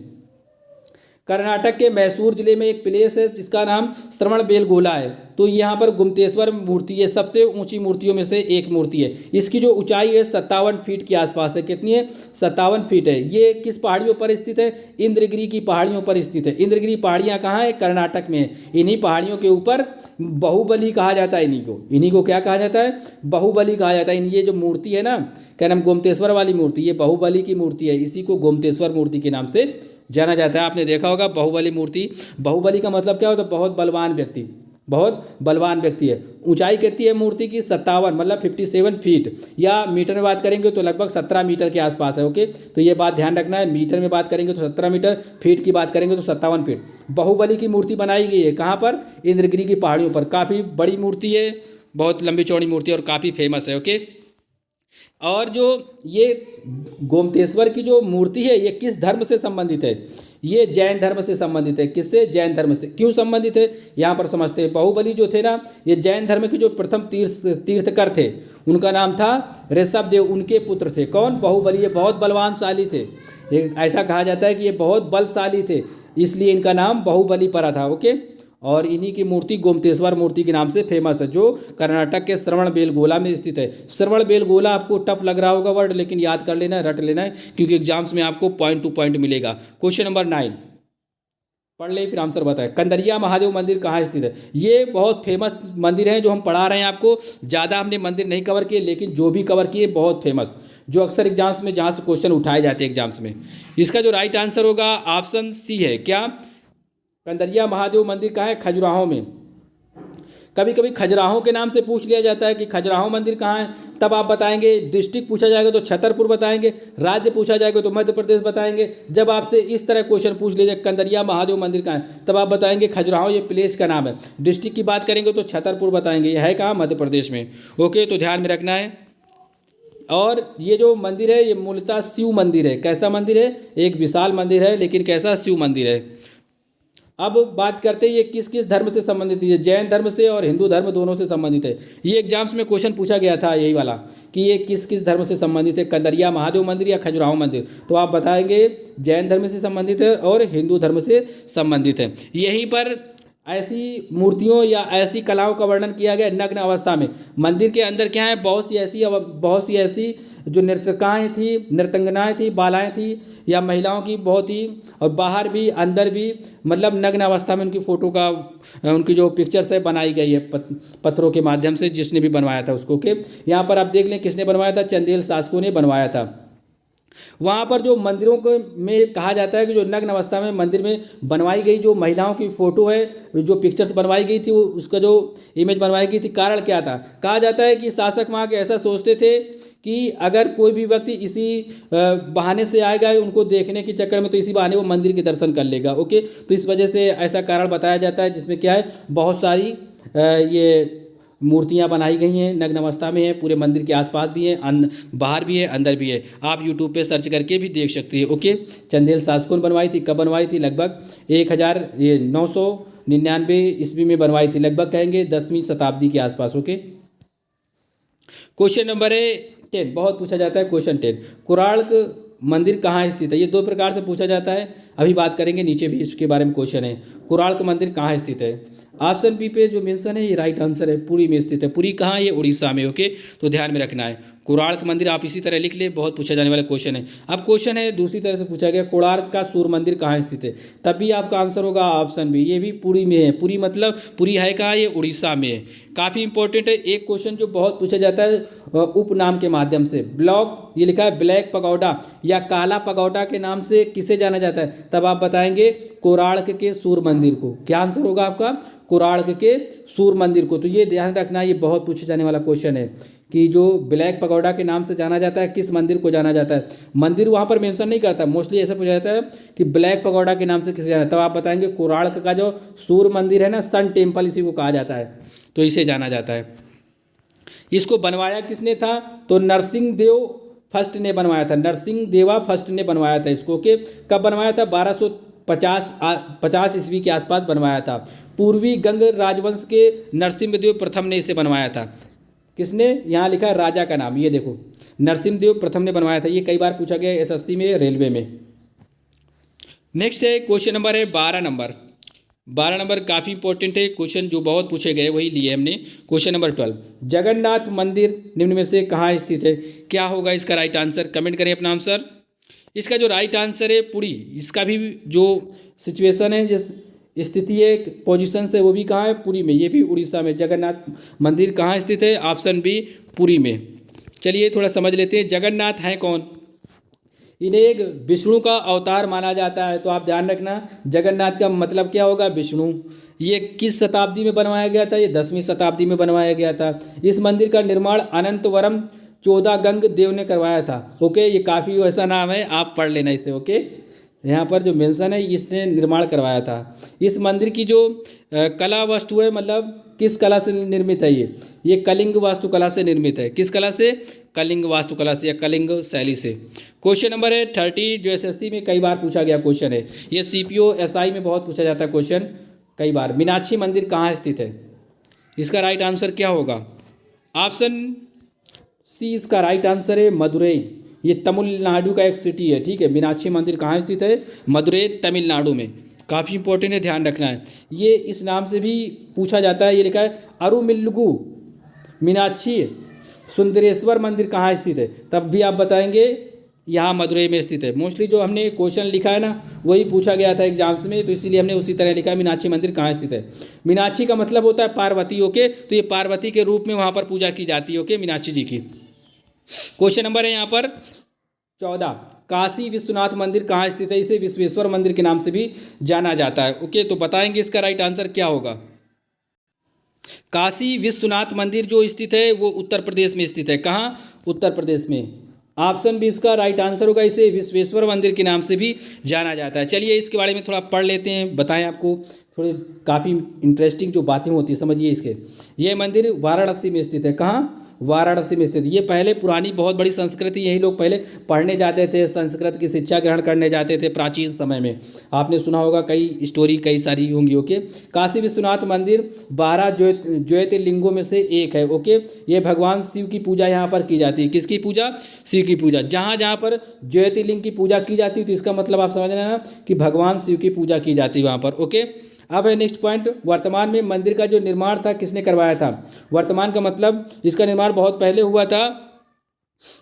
कर्नाटक के मैसूर जिले में एक प्लेस है जिसका नाम श्रवण बेलगोला है। तो यहाँ पर गुमतेश्वर मूर्ति, ये सबसे ऊंची मूर्तियों में से एक मूर्ति है। इसकी जो ऊंचाई है 57 फीट के आसपास है। कितनी है, 57 फीट है। ये किस पहाड़ियों पर स्थित है, इंद्रगिरी की पहाड़ियों पर स्थित है। इंद्रगिरी पहाड़ियाँ कहाँ है, कर्नाटक में है। इन्हीं पहाड़ियों के ऊपर बाहुबली कहा जाता है इन्हीं को क्या कहा जाता है, बाहुबली कहा जाता है। ये जो मूर्ति है ना, क्या नाम, गोमतेश्वर वाली मूर्ति, ये बाहुबली की मूर्ति है। इसी को गोमतेश्वर मूर्ति के नाम से जाना जाता है। आपने देखा होगा बाहुबली मूर्ति, बाहुबली का मतलब क्या होता है, बहुत बलवान व्यक्ति, बहुत बलवान व्यक्ति है। ऊंचाई कितनी है मूर्ति की, 57 मतलब 57 फीट, या मीटर में बात करेंगे तो लगभग 17 मीटर के आसपास है। ओके, तो ये बात ध्यान रखना है, मीटर में बात करेंगे तो 17 मीटर, फीट की बात करेंगे तो 57 फीट। बाहुबली की मूर्ति बनाई गई है कहाँ पर, इंद्रगिरी की पहाड़ियों पर। काफ़ी बड़ी मूर्ति है, बहुत लंबी चौड़ी मूर्ति है और काफ़ी फेमस है। ओके, और जो ये गोमतेश्वर की जो मूर्ति है ये किस धर्म से संबंधित है, ये जैन धर्म से संबंधित है। किससे, जैन धर्म से। क्यों संबंधित है, यहाँ पर समझते हैं। बाहुबली जो थे ना, ये जैन धर्म के जो प्रथम तीर्थकर थे, उनका नाम था ऋषभ देव, उनके पुत्र थे। कौन, बाहुबली। ये बहुत बलवानशाली थे, ऐसा कहा जाता है कि ये बहुत बलशाली थे, इसलिए इनका नाम बाहुबली पड़ा था। ओके, और इन्हीं की मूर्ति गोमतेश्वर मूर्ति के नाम से फेमस है, जो कर्नाटक के श्रवण बेलगोला में स्थित है। श्रवण बेलगोला आपको टफ लग रहा होगा वर्ड, लेकिन याद कर लेना है, रट लेना है, क्योंकि एग्जाम्स में आपको पॉइंट टू पॉइंट मिलेगा। क्वेश्चन नंबर 9 पढ़ ले फिर आंसर बताएं। कंदरिया महादेव मंदिर कहाँ स्थित है। ये बहुत फेमस मंदिर है जो हम पढ़ा रहे हैं आपको। ज़्यादा हमने मंदिर नहीं कवर किए, लेकिन जो भी कवर किए बहुत फेमस, जो अक्सर एग्जाम्स में जहाँ से क्वेश्चन उठाए जाते हैं एग्जाम्स में। इसका जो राइट आंसर होगा ऑप्शन सी है। क्या, कंदरिया महादेव मंदिर कहाँ है, खजुराहो में। कभी कभी खजुराहो के नाम से पूछ लिया जाता है कि खजुराहो मंदिर कहाँ है, तब आप बताएंगे। डिस्ट्रिक्ट पूछा जाएगा तो छतरपुर बताएंगे, राज्य पूछा जाएगा तो मध्य प्रदेश बताएंगे। जब आपसे इस तरह क्वेश्चन पूछ लीजिए कंदरिया महादेव मंदिर कहाँ है, तब आप बताएंगे खजुराहो ये प्लेस का नाम है। डिस्ट्रिक्ट की बात करेंगे तो छतरपुर बताएंगे, यह है कहाँ, मध्य प्रदेश में। ओके, तो ध्यान में रखना है। और ये जो मंदिर है ये मूलतः शिव मंदिर है। कैसा मंदिर है, एक विशाल मंदिर है, लेकिन कैसा, शिव मंदिर है। अब बात करते हैं ये किस किस धर्म से संबंधित है। ये जैन धर्म से और हिंदू धर्म दोनों से संबंधित है। ये एग्जाम्स में क्वेश्चन पूछा गया था यही वाला कि ये किस किस धर्म से संबंधित है, कंदरिया महादेव मंदिर या खजुराहो मंदिर। तो आप बताएंगे जैन धर्म से संबंधित है और हिंदू धर्म से संबंधित है। यहीं पर ऐसी मूर्तियों या ऐसी कलाओं का वर्णन किया गया नग्न अवस्था में। मंदिर के अंदर क्या है, बहुत सी ऐसी जो नर्तकाएँ थी, नर्तंगनाएँ थी, बालाएँ थी या महिलाओं की बहुत ही, और बाहर भी अंदर भी, मतलब नग्न अवस्था में उनकी फ़ोटो का, उनकी जो पिक्चर्स है बनाई गई है पत्थरों के माध्यम से, जिसने भी बनवाया था उसको। के यहाँ पर आप देख लें किसने बनवाया था, चंदेल शासकों ने बनवाया था। वहाँ पर जो मंदिरों को में कहा जाता है कि जो नग्न अवस्था में मंदिर में बनवाई गई जो महिलाओं की फ़ोटो है, जो पिक्चर्स बनवाई गई थी, वो उसका जो इमेज बनवाई गई थी, कारण क्या था। कहा जाता है कि शासक वहाँ के ऐसा सोचते थे कि अगर कोई भी व्यक्ति इसी बहाने से आएगा उनको देखने के चक्कर में, तो इसी बहाने वो मंदिर के दर्शन कर लेगा। ओके, तो इस वजह से ऐसा कारण बताया जाता है, जिसमें क्या है, बहुत सारी ये मूर्तियां बनाई गई हैं, नग्न अवस्था में है, पूरे मंदिर के आसपास भी है, बाहर भी है, अंदर भी है। आप यूट्यूब पे सर्च करके भी देख सकते हैं। ओके, चंदेल शासकों ने बनवाई थी। कब बनवाई थी, लगभग 1999 ईस्वी में बनवाई थी, लगभग कहेंगे 10वीं शताब्दी के आसपास। ओके, क्वेश्चन नंबर 10 बहुत पूछा जाता है। क्वेश्चन 10, कोणार्क मंदिर कहाँ स्थित है। ये दो प्रकार से पूछा जाता है, अभी बात करेंगे, नीचे भी इसके बारे में क्वेश्चन है। कोणार्क मंदिर कहाँ स्थित है। ऑप्शन बी पे जो मेंशन है ये राइट आंसर है, पुरी में स्थित है। पुरी कहाँ, ये उड़ीसा में। ओके, तो ध्यान में रखना है। कोणार्क मंदिर आप इसी तरह लिख ले, बहुत पूछा जाने वाला क्वेश्चन है। अब क्वेश्चन है दूसरी तरह से पूछा गया, कोणार्क का सूर्य मंदिर कहाँ स्थित है, तब भी आपका आंसर होगा ऑप्शन बी, ये भी पुरी में है। पुरी मतलब पुरी है कहाँ, ये उड़ीसा में है। काफ़ी इंपॉर्टेंट है। एक क्वेश्चन जो बहुत पूछा जाता है उपनाम के माध्यम से, ब्लॉक ये लिखा है ब्लैक पगोडा या काला पगोडा के नाम से किसे जाना जाता है, तब आप बताएंगे कोणार्क के सूर्य मंदिर को। क्या आंसर होगा आपका, कोणार्क के सूर्य मंदिर को। तो ये ध्यान रखना, ये बहुत पूछे जाने वाला क्वेश्चन है कि जो ब्लैक पगोडा के नाम से जाना जाता है, किस मंदिर को जाना जाता है। मंदिर वहाँ पर मेंशन नहीं करता, मोस्टली ऐसा पूछा जाता है कि ब्लैक पगोडा के नाम से किसे जाना है, तब आप बताएंगे कोणार्क का जो सूर्य मंदिर है ना, सन टेम्पल इसी को कहा जाता है, तो इसे जाना जाता है। इसको बनवाया किसने था, तो नरसिंह देव फर्स्ट ने बनवाया था, नरसिंह देवा फर्स्ट ने बनवाया था इसको। ओके, कब बनवाया था, 1250 ईस्वी के आसपास बनवाया था। पूर्वी गंग राजवंश के नरसिम्हदेव प्रथम ने इसे बनवाया था। किसने, यहाँ लिखा है राजा का नाम, ये देखो नरसिम्हदेव प्रथम ने बनवाया था। ये कई बार पूछा गया एसएससी में, रेलवे में। नेक्स्ट है क्वेश्चन नंबर है 12 नंबर काफ़ी इंपॉर्टेंट है क्वेश्चन, जो बहुत पूछे गए वही लिए हमने। क्वेश्चन नंबर 12, जगन्नाथ मंदिर निम्न में से कहाँ स्थित है। क्या होगा इसका राइट आंसर, कमेंट करें अपना आंसर। इसका जो राइट आंसर है पुरी, इसका भी जो सिचुएशन है, जिस स्थिति है, पोजीशन से, वो भी कहाँ है, पुरी में। ये भी उड़ीसा में। जगन्नाथ मंदिर कहाँ स्थित है, ऑप्शन बी पुरी में। चलिए थोड़ा समझ लेते हैं, जगन्नाथ हैं कौन। इन्हें एक विष्णु का अवतार माना जाता है, तो आप ध्यान रखना जगन्नाथ का मतलब क्या होगा, विष्णु। ये किस शताब्दी में बनवाया गया था, ये 10वीं शताब्दी में बनवाया गया था। इस मंदिर का निर्माण अनंतवरम चौदागंग देव ने करवाया था। ओके, ये काफ़ी वैसा नाम है, आप पढ़ लेना इसे। ओके, यहाँ पर जो मेंशन है इसने निर्माण करवाया था। इस मंदिर की जो कला वस्तु है, मतलब किस कला से निर्मित है, ये कलिंग वास्तुकला से निर्मित है। किस कला से, कलिंग वास्तुकला से या कलिंग शैली से। क्वेश्चन नंबर है 30, जो एसएससी में कई बार पूछा गया क्वेश्चन है। ये सीपीओ एसआई में बहुत पूछा जाता है क्वेश्चन कई बार। मीनाक्षी मंदिर कहाँ स्थित है, इसका राइट आंसर क्या होगा, ऑप्शन सी इसका राइट आंसर है मदुरई। ये तमिलनाडु का एक सिटी है, ठीक है। मीनाक्षी मंदिर कहाँ स्थित है, मदुरई तमिलनाडु में। काफ़ी इंपॉर्टेंट है, ध्यान रखना है। ये इस नाम से भी पूछा जाता है, ये लिखा है अरुमिल्लुगु मीनाक्षी सुंदरेश्वर मंदिर कहाँ स्थित है, तब भी आप बताएंगे यहाँ मदुरई में स्थित है। मोस्टली जो हमने क्वेश्चन लिखा है ना, वही पूछा गया था एग्जाम्स में, तो इसीलिए हमने उसी तरह लिखा है मीनाक्षी मंदिर कहाँ स्थित है। मीनाक्षी का मतलब होता है पार्वती। ओके, तो ये पार्वती के रूप में वहाँ पर पूजा की जाती है। ओके, मीनाक्षी जी की। क्वेश्चन नंबर है यहाँ पर 14, काशी विश्वनाथ मंदिर कहाँ स्थित है। इसे विश्वेश्वर मंदिर के नाम से भी जाना जाता है। ओके, तो बताएंगे इसका राइट आंसर क्या होगा। काशी विश्वनाथ मंदिर जो स्थित है वो उत्तर प्रदेश में स्थित है। कहाँ, उत्तर प्रदेश में। ऑप्शन भी इसका राइट आंसर होगा। इसे विश्वेश्वर मंदिर के नाम से भी जाना जाता है। चलिए इसके बारे में थोड़ा पढ़ लेते हैं, बताएं आपको थोड़ी काफ़ी इंटरेस्टिंग जो बातें होती है, समझिए इसके। ये मंदिर वाराणसी में स्थित है। कहाँ, वाराणसी में स्थित। ये पहले पुरानी बहुत बड़ी संस्कृति, यही लोग पहले पढ़ने जाते थे, संस्कृत की शिक्षा ग्रहण करने जाते थे प्राचीन समय में। आपने सुना होगा, कई स्टोरी कई सारी होंगी। ओके, काशी विश्वनाथ मंदिर 12 ज्योतिर्लिंगों में से एक है। ओके, ये भगवान शिव की पूजा यहाँ पर की जाती है। किसकी पूजा, शिव की पूजा। जहाँ जहाँ पर ज्योतिर्लिंग की पूजा की जाती है, तो इसका मतलब आप समझ रहे हैं ना कि भगवान शिव की पूजा की जाती है वहाँ पर। ओके, अब है नेक्स्ट पॉइंट, वर्तमान में मंदिर का जो निर्माण था किसने करवाया था। वर्तमान का मतलब इसका निर्माण बहुत पहले हुआ था,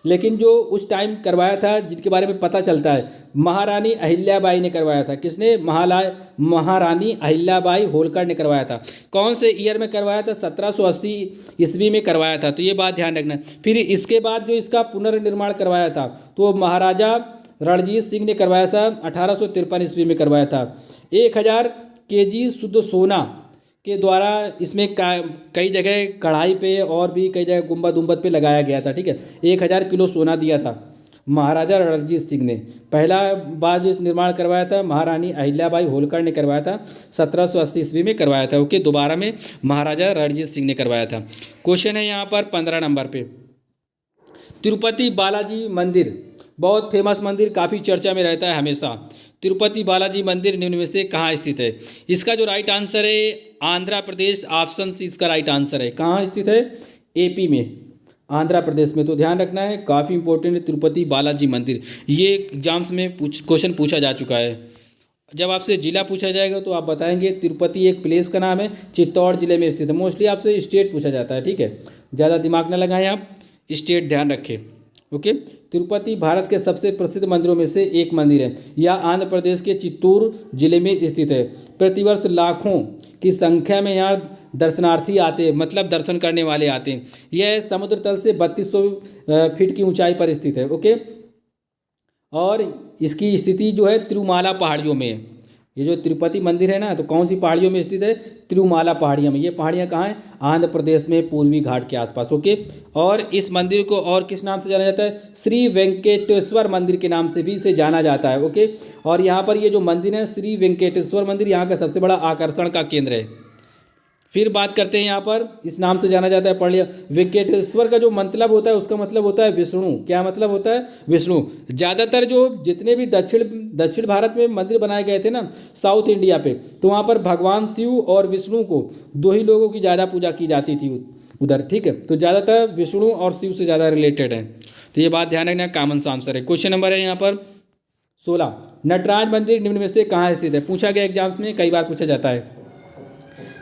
लेकिन जो उस टाइम करवाया था, जिनके बारे में पता चलता है, महारानी अहिल्याबाई ने करवाया था। किसने, महारानी अहिल्याबाई होलकर ने करवाया था। कौन से ईयर में करवाया था, 1780 ईस्वी में करवाया था। तो ये बात ध्यान रखना। फिर इसके बाद जो इसका पुनर्निर्माण करवाया था, तो महाराजा रणजीत सिंह ने करवाया था, 1853 ईस्वी में करवाया था। 1000 केजी शुद्ध सोना के द्वारा इसमें कई जगह कढ़ाई पे और भी कई जगह गुंबद उम्बद पे लगाया गया था। ठीक है, 1000 किलो सोना दिया था महाराजा रणजीत सिंह ने। पहला बार जो निर्माण करवाया था महारानी अहिल्याबाई होलकर ने करवाया था, 1780 ईस्वी में करवाया था। ओके, दोबारा में महाराजा रणजीत सिंह ने करवाया था। क्वेश्चन है यहाँ पर 15 नंबर पे, तिरुपति बालाजी मंदिर बहुत फेमस मंदिर, काफ़ी चर्चा में रहता है हमेशा। तिरुपति बालाजी मंदिर निम्न में से कहाँ स्थित है। इसका जो राइट आंसर है आंध्र प्रदेश, ऑप्शन सी इसका राइट आंसर है। कहाँ स्थित है, एपी में, आंध्र प्रदेश में। तो ध्यान रखना है, काफ़ी इंपॉर्टेंट है तिरुपति बालाजी मंदिर। ये एग्जाम्स में क्वेश्चन पूछा जा चुका है। जब आपसे जिला पूछा जाएगा तो आप बताएंगे तिरुपति एक प्लेस का नाम है, चित्तौड़ जिले में स्थित है। मोस्टली आपसे स्टेट पूछा जाता है, ठीक है, ज़्यादा दिमाग ना लगाएं आप, स्टेट ध्यान रखें। ओके, तिरुपति भारत के सबसे प्रसिद्ध मंदिरों में से एक मंदिर है। यह आंध्र प्रदेश के चित्तूर जिले में स्थित है। प्रतिवर्ष लाखों की संख्या में यहाँ दर्शनार्थी आते हैं, मतलब दर्शन करने वाले आते हैं। यह समुद्र तल से 3200 फीट की ऊंचाई पर स्थित है। ओके, और इसकी स्थिति जो है तिरुमाला पहाड़ियों में है। ये जो तिरुपति मंदिर है ना, तो कौन सी पहाड़ियों में स्थित है? तिरुमाला पहाड़ियों में। ये पहाड़ियाँ कहाँ हैं? आंध्र प्रदेश में, पूर्वी घाट के आसपास। ओके, और इस मंदिर को और किस नाम से जाना जाता है? श्री वेंकटेश्वर मंदिर के नाम से भी इसे जाना जाता है। ओके, और यहाँ पर ये जो मंदिर है श्री वेंकटेश्वर मंदिर, यहाँ का सबसे बड़ा आकर्षण का केंद्र है। फिर बात करते हैं, यहाँ पर इस नाम से जाना जाता है, पढ़ लिया। वेंकटेश्वर का जो मतलब होता है, उसका मतलब होता है विष्णु। क्या मतलब होता है? विष्णु। ज़्यादातर जो जितने भी दक्षिण भारत में मंदिर बनाए गए थे ना, साउथ इंडिया पे, तो वहाँ पर भगवान शिव और विष्णु को, दो ही लोगों की ज़्यादा पूजा की जाती थी उधर, ठीक है। तो ज़्यादातर विष्णु और शिव से ज़्यादा रिलेटेड है, तो ये बात ध्यान रखना, कॉमन सा आंसर है। क्वेश्चन नंबर है यहाँ पर 16, नटराज मंदिर निम्न में से कहाँ स्थित है? पूछा गया एग्जाम्स में, कई बार पूछा जाता है।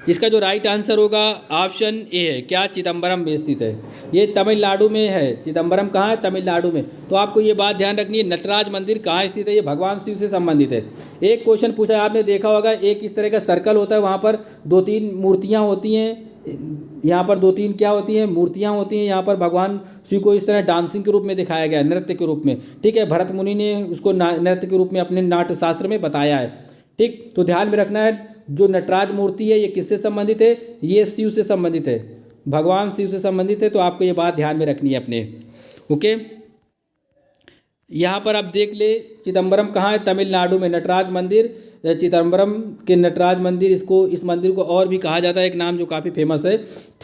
इसका जो राइट आंसर होगा ऑप्शन ए है। क्या? चिदम्बरम में स्थित है। ये तमिलनाडु में है। चिदम्बरम कहाँ है? तमिलनाडु में। तो आपको ये बात ध्यान रखनी है, नटराज मंदिर कहाँ स्थित है? ये भगवान शिव से संबंधित है। एक क्वेश्चन पूछा है, आपने देखा होगा, एक इस तरह का सर्कल होता है, वहाँ पर 2-3 मूर्तियाँ होती हैं। यहाँ पर 2-3 क्या होती हैं? मूर्तियाँ होती हैं। यहाँ पर भगवान शिव को इस तरह डांसिंग के रूप में दिखाया गया है, नृत्य के रूप में, ठीक है। भरत मुनि ने उसको नृत्य के रूप में अपने नाट्य शास्त्र में बताया है, ठीक। तो ध्यान में रखना है, जो नटराज मूर्ति है ये किससे संबंधित है? ये शिव से संबंधित है, भगवान शिव से संबंधित है। तो आपको ये बात ध्यान में रखनी है अपने। ओके, यहाँ पर आप देख ले, चिदम्बरम कहाँ है? तमिलनाडु में। नटराज मंदिर, चिदम्बरम के नटराज मंदिर, इस मंदिर को और भी कहा जाता है, एक नाम जो काफ़ी फेमस है,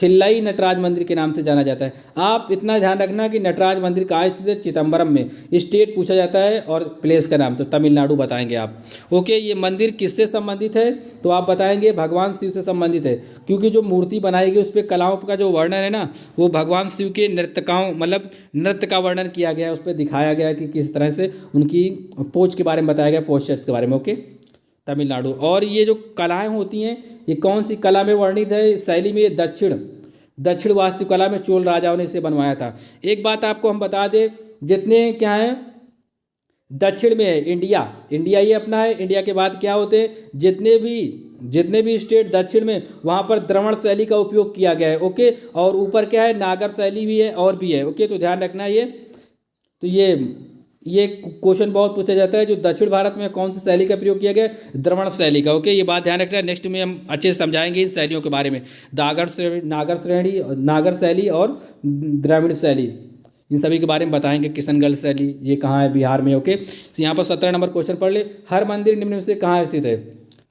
थिल्लाई नटराज मंदिर के नाम से जाना जाता है। आप इतना ध्यान रखना कि नटराज मंदिर कहाँ स्थित है? चिदम्बरम में। स्टेट पूछा जाता है और प्लेस का नाम तो तमिलनाडु बताएंगे आप। ओके, ये मंदिर किससे संबंधित है? तो आप बताएंगे भगवान शिव से संबंधित है, क्योंकि जो मूर्ति बनाई गई उस पर कलाओं का जो वर्णन है ना, वो भगवान शिव के नृत्यकाओं, मतलब नृत्य का वर्णन किया गया है, उस पर दिखाया गया कि किस तरह से उनकी पोज के बारे में बताया गया, पोस्चर्स के बारे में। ओके, तमिलनाडु। और ये जो कलाएं होती हैं, ये कौन सी कला में वर्णित है? शैली में। ये दक्षिण वास्तुकला में चोल राजाओं ने इसे बनवाया था। एक बात आपको हम बता दें, जितने क्या हैं दक्षिण में है, इंडिया ये अपना है। इंडिया के बाद क्या होते हैं? जितने भी स्टेट दक्षिण में, वहाँ पर द्रवण शैली का उपयोग किया गया है। ओके, और ऊपर क्या है? नागर शैली भी है और भी है। ओके, तो ध्यान रखना ये। तो ये क्वेश्चन बहुत पूछा जाता है, जो दक्षिण भारत में कौन सी शैली का प्रयोग किया गया? द्रवण शैली का। ओके, ये बात ध्यान रखना है। नेक्स्ट में हम अच्छे से समझाएंगे इन शैलियों के बारे में, नागर शैली और द्रविड़ शैली, इन सभी के बारे में बताएंगे। किशनगढ़ शैली ये कहाँ है? बिहार में। ओके, तो यहाँ पर 17 नंबर क्वेश्चन पढ़ ले। हर मंदिर निम्न में से कहाँ स्थित है?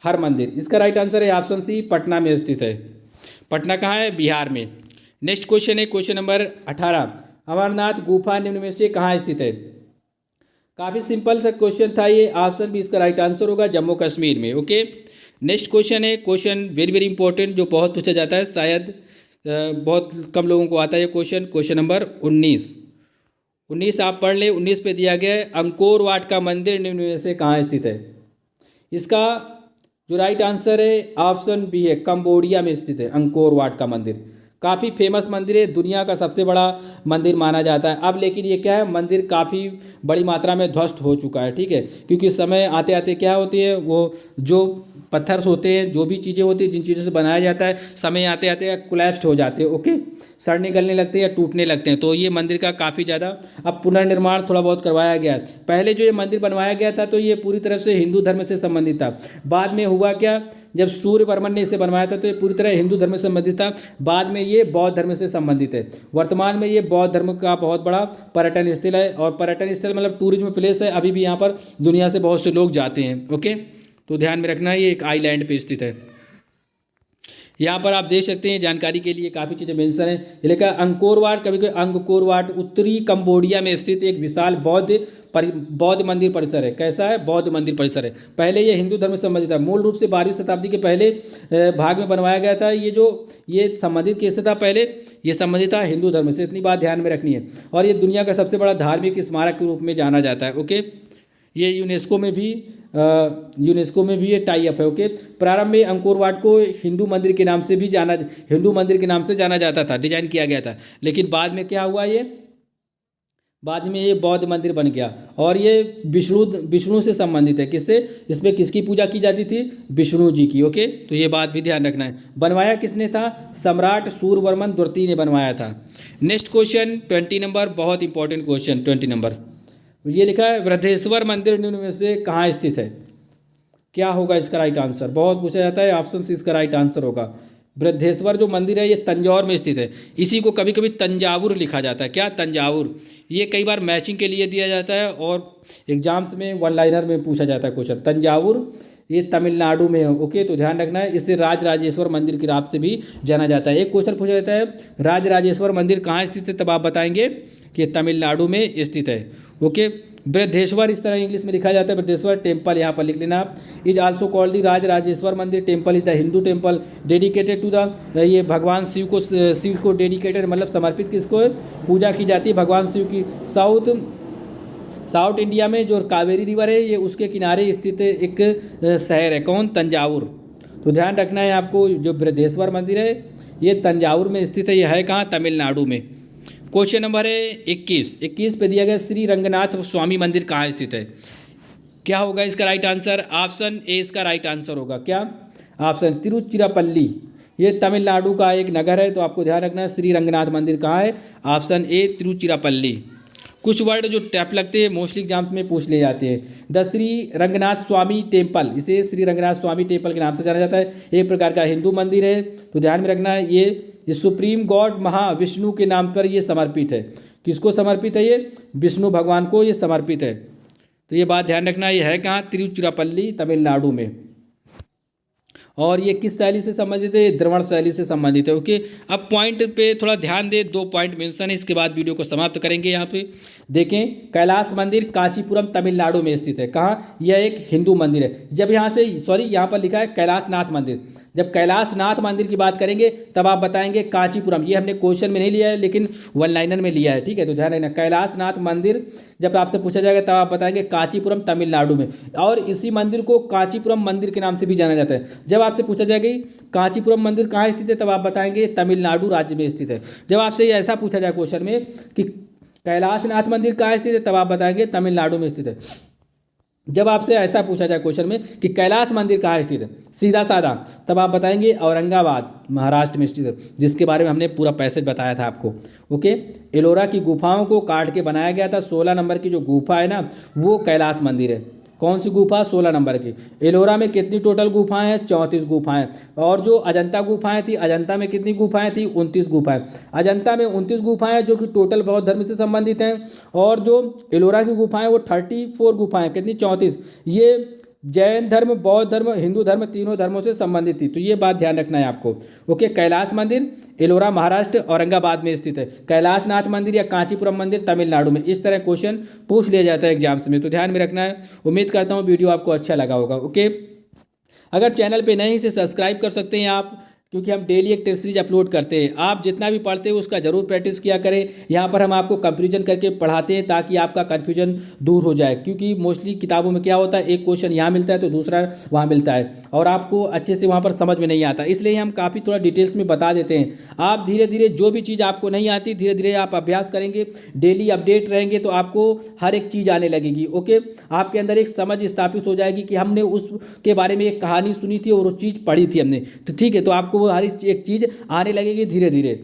हर मंदिर, इसका राइट आंसर है ऑप्शन सी, पटना में स्थित है। पटना कहाँ है? बिहार में। नेक्स्ट क्वेश्चन है क्वेश्चन नंबर 18, अमरनाथ गुफा निम्न में से कहाँ स्थित है? काफ़ी सिंपल सा क्वेश्चन था ये, ऑप्शन भी इसका राइट आंसर होगा, जम्मू कश्मीर में। ओके, नेक्स्ट क्वेश्चन है क्वेश्चन वेरी वेरी इंपॉर्टेंट, जो बहुत पूछा जाता है, शायद बहुत कम लोगों को आता है ये क्वेश्चन नंबर 19 आप पढ़ लें। 19 पे दिया गया है, अंकोर वाट का मंदिर निम्न में से कहाँ स्थित है? इसका जो राइट आंसर है ऑप्शन बी है, कंबोडिया में स्थित है अंकोर वाट का मंदिर। काफ़ी फेमस मंदिर है, दुनिया का सबसे बड़ा मंदिर माना जाता है अब। लेकिन ये क्या है, मंदिर काफ़ी बड़ी मात्रा में ध्वस्त हो चुका है, ठीक है, क्योंकि समय आते आते क्या होती है, वो जो पत्थर होते हैं, जो भी चीज़ें होती हैं, जिन चीज़ों से बनाया जाता है, समय आते आते कोलैप्स हो जाते हैं। ओके, सड़ने गलने लगते हैं या टूटने लगते हैं। तो ये मंदिर का काफ़ी ज़्यादा अब पुनर्निर्माण थोड़ा बहुत करवाया गया है। पहले जो ये मंदिर बनवाया गया था तो ये पूरी तरह से हिंदू धर्म से संबंधित था। बाद में हुआ क्या, जब सूर्यवर्मन ने इसे बनवाया था तो ये पूरी तरह हिंदू धर्म से संबंधित था। बाद में ये बौद्ध धर्म से संबंधित है। वर्तमान में ये बौद्ध धर्म का बहुत बड़ा पर्यटन स्थल है, और पर्यटन स्थल मतलब टूरिज्म प्लेस है। अभी भी यहाँ पर दुनिया से बहुत से लोग जाते हैं। ओके, तो ध्यान में रखना, ये एक आइलैंड पे स्थित है। यहाँ पर आप देख सकते हैं, जानकारी के लिए काफ़ी चीज़ें मेंशन है। ये लिखा अंकोर वाट, कभी कभी अंगकोर वाट, उत्तरी कंबोडिया में स्थित एक विशाल बौद्ध मंदिर परिसर है। कैसा है? बौद्ध मंदिर परिसर है। पहले ये हिंदू धर्म से संबंधित था। मूल रूप से 12वीं शताब्दी के पहले भाग में बनवाया गया था। ये संबंधित किससे था? पहले ये संबंधित था हिंदू धर्म से, इतनी बात ध्यान में रखनी है। और ये दुनिया का सबसे बड़ा धार्मिक स्मारक के रूप में जाना जाता है। ओके, ये यूनेस्को में भी यूनेस्को में भी ये टाई अप है। ओके, प्रारंभ में अंकोर वाट को हिंदू मंदिर के नाम से जाना जाता था, डिजाइन किया गया था, लेकिन बाद में क्या हुआ, बाद में ये बौद्ध मंदिर बन गया और ये विष्णु से संबंधित है। किससे? इसमें किसकी पूजा की जाती थी? विष्णु जी की। ओके, तो ये बात भी ध्यान रखना है। बनवाया किसने था? सम्राट सूर्यवर्मन द्वितीय ने बनवाया था। नेक्स्ट क्वेश्चन 20 नंबर, बहुत इंपॉर्टेंट क्वेश्चन 20 नंबर। ये लिखा है बृहदेश्वर मंदिर निम्न में से कहाँ स्थित है? क्या होगा इसका राइट आंसर? बहुत पूछा जाता है, ऑप्शन सी इसका राइट आंसर होगा। बृहदेश्वर जो मंदिर है ये तंजौर में स्थित है। इसी को कभी कभी तंजावुर लिखा जाता है। क्या? तंजावुर। ये कई बार मैचिंग के लिए दिया जाता है और एग्जाम्स में वन लाइनर में पूछा जाता है क्वेश्चन। तंजावुर ये तमिलनाडु में है। ओके, तो ध्यान रखना है। इसे राजराजेश्वर मंदिर के नाम से भी जाना जाता है। एक क्वेश्चन पूछा जाता है राजराजेश्वर मंदिर कहाँ स्थित है, तब आप बताएंगे कि तमिलनाडु में स्थित है। ओके, बृहदेश्वर इस तरह इंग्लिश में लिखा जाता है, बृहदेश्वर टेम्पल, यहाँ पर लिख लेना आप। Is also called the Rajarajeshwara मंदिर temple, is the Hindu temple dedicated to the, ये भगवान शिव को डेडिकेटेड मतलब समर्पित किसको है? पूजा की जाती है भगवान शिव की। साउथ इंडिया में जो कावेरी रिवर है ये उसके किनारे स्थित एक शहर है। कौन? तंजावुर। तो ध्यान रखना है आपको, जो बृहदेश्वर मंदिर है ये तंजावुर में स्थित है। यह है कहाँ? तमिलनाडु में। क्वेश्चन नंबर है 21 पे दिया गया श्री रंगनाथ स्वामी मंदिर कहाँ स्थित है? क्या होगा इसका राइट आंसर? ऑप्शन ए इसका राइट आंसर होगा। क्या? ऑप्शन तिरुचिरापल्ली, ये तमिलनाडु का एक नगर है। तो आपको ध्यान रखना है श्री रंगनाथ मंदिर कहाँ है? Option A Tiruchirappalli. कुछ वर्ड जो टैप लगते हैं मोस्टली एग्जाम्स में पूछ ले जाते हैं। The Shri Ranganath Swami temple, इसे श्री रंगनाथ स्वामी टेम्पल के नाम से जाना जाता है। एक प्रकार का हिंदू मंदिर है। तो ध्यान में रखना है ये सुप्रीम गॉड महाविष्णु के नाम पर ये समर्पित है। किसको समर्पित है? ये विष्णु भगवान को ये समर्पित है। तो ये बात ध्यान रखना, ये है कहाँ? तिरुचिरापल्ली, तमिलनाडु में। और ये किस शैली से संबंधित है? द्रवण शैली से संबंधित है। ओके, अब पॉइंट पे थोड़ा ध्यान दे, 2 पॉइंट मेंशन है, इसके बाद वीडियो को समाप्त करेंगे। यहाँ पे देखें, कैलाश मंदिर कांचीपुरम तमिलनाडु में स्थित है। कहाँ? यह एक हिंदू मंदिर है। जब यहाँ से यहाँ पर लिखा है कैलाशनाथ मंदिर, जब कैलाशनाथ मंदिर की बात करेंगे तब आप बताएंगे कांचीपुरम। ये हमने क्वेश्चन में नहीं लिया है लेकिन वन लाइनर में लिया है। ठीक है, तो ध्यान रखना, कैलाशनाथ मंदिर जब आपसे पूछा जाएगा तब आप बताएंगे कांचीपुरम तमिलनाडु में। और इसी मंदिर को कांचीपुरम मंदिर के नाम से भी जाना जाता है। जब आपसे पूछा जाएगा कांचीपुरम मंदिर कहाँ स्थित है, तब आप बताएंगे तमिलनाडु राज्य में स्थित है। जब आपसे ऐसा पूछा जाए क्वेश्चन में कि कैलाशनाथ मंदिर कहाँ स्थित है, तब आप बताएंगे तमिलनाडु में स्थित है। जब आपसे ऐसा पूछा जाए क्वेश्चन में कि कैलाश मंदिर कहाँ स्थित है, सीधा साधा, तब आप बताएंगे औरंगाबाद महाराष्ट्र में स्थित है, जिसके बारे में हमने पूरा पैसेज बताया था आपको। ओके, एलोरा की गुफाओं को काट के बनाया गया था। 16 नंबर की जो गुफा है ना, वो कैलाश मंदिर है। कौन सी गुफा? 16 नंबर की। एलोरा में कितनी टोटल गुफाएं हैं? 34 गुफाएं। और जो अजंता गुफाएं थी, अजंता में कितनी गुफाएं थी? 29 गुफाएं। अजंता में 29 गुफाएं जो कि टोटल बौद्ध धर्म से संबंधित हैं। और जो एलोरा की गुफाएं वो 34 गुफाएं, कितनी? 34। ये जैन धर्म, बौद्ध धर्म, हिंदू धर्म, तीनों धर्मों से संबंधित थी। तो ये बात ध्यान रखना है आपको। ओके, कैलाश मंदिर एलोरा महाराष्ट्र औरंगाबाद में स्थित है। कैलाशनाथ मंदिर या कांचीपुरम मंदिर तमिलनाडु में। इस तरह क्वेश्चन पूछ लिया जाता है एग्जाम्स में, तो ध्यान में रखना है। उम्मीद करता हूँ वीडियो आपको अच्छा लगा होगा। ओके, अगर चैनल पे नए हैं इसे सब्सक्राइब कर सकते हैं आप, क्योंकि हम डेली एक टेस्ट सीरीज अपलोड करते हैं। आप जितना भी पढ़ते हैं उसका जरूर प्रैक्टिस किया करें। यहाँ पर हम आपको कंफ्यूजन करके पढ़ाते हैं ताकि आपका कंफ्यूजन दूर हो जाए, क्योंकि मोस्टली किताबों में क्या होता है, एक क्वेश्चन यहाँ मिलता है तो दूसरा वहाँ मिलता है और आपको अच्छे से वहाँ पर समझ में नहीं आता। इसलिए हम काफ़ी थोड़ा डिटेल्स में बता देते हैं। आप धीरे धीरे जो भी चीज़ आपको नहीं आती, धीरे धीरे आप अभ्यास करेंगे, डेली अपडेट रहेंगे तो आपको हर एक चीज़ आने लगेगी। ओके, आपके अंदर एक समझ स्थापित हो जाएगी कि हमने उसके बारे में एक कहानी सुनी थी और वो चीज़ पढ़ी थी हमने, तो ठीक है, तो आपको वो हर एक चीज़ आने लगेगी धीरे धीरे।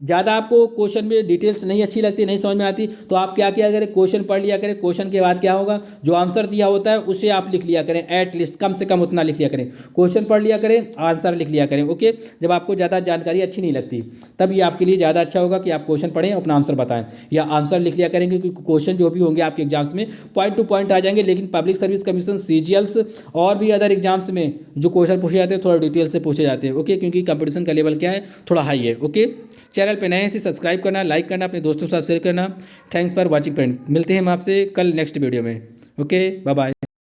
ज़्यादा आपको क्वेश्चन में डिटेल्स नहीं अच्छी लगती, नहीं समझ में आती, तो आप क्या किया करें, क्वेश्चन पढ़ लिया करें। क्वेश्चन के बाद क्या होगा, जो आंसर दिया होता है उसे आप लिख लिया करें, एटलीस्ट कम से कम उतना लिख लिया करें। क्वेश्चन पढ़ लिया करें, आंसर लिख लिया करें। ओके, जब आपको ज़्यादा जानकारी अच्छी नहीं लगती तब ये आपके लिए ज़्यादा अच्छा होगा कि आप क्वेश्चन पढ़ें, अपना आंसर बताएं या आंसर लिख लिया करेंगे, क्योंकि क्वेश्चन जो भी होंगे आपके एग्जाम्स में पॉइंट टू पॉइंट आ जाएंगे। लेकिन पब्लिक सर्विस कमीशन, CGLs और भी अदर एग्जाम्स में जो क्वेश्चन पूछे जाते हैं थोड़ा डिटेल से पूछे जाते हैं। ओके, क्योंकि कंपटीशन का लेवल क्या है, थोड़ा हाई है। ओके, चैनल पे नए से सब्सक्राइब करना, लाइक करना, अपने दोस्तों के साथ शेयर करना। Thanks for watching friend. मिलते हैं हम आपसे कल नेक्स्ट वीडियो में। Okay, bye bye.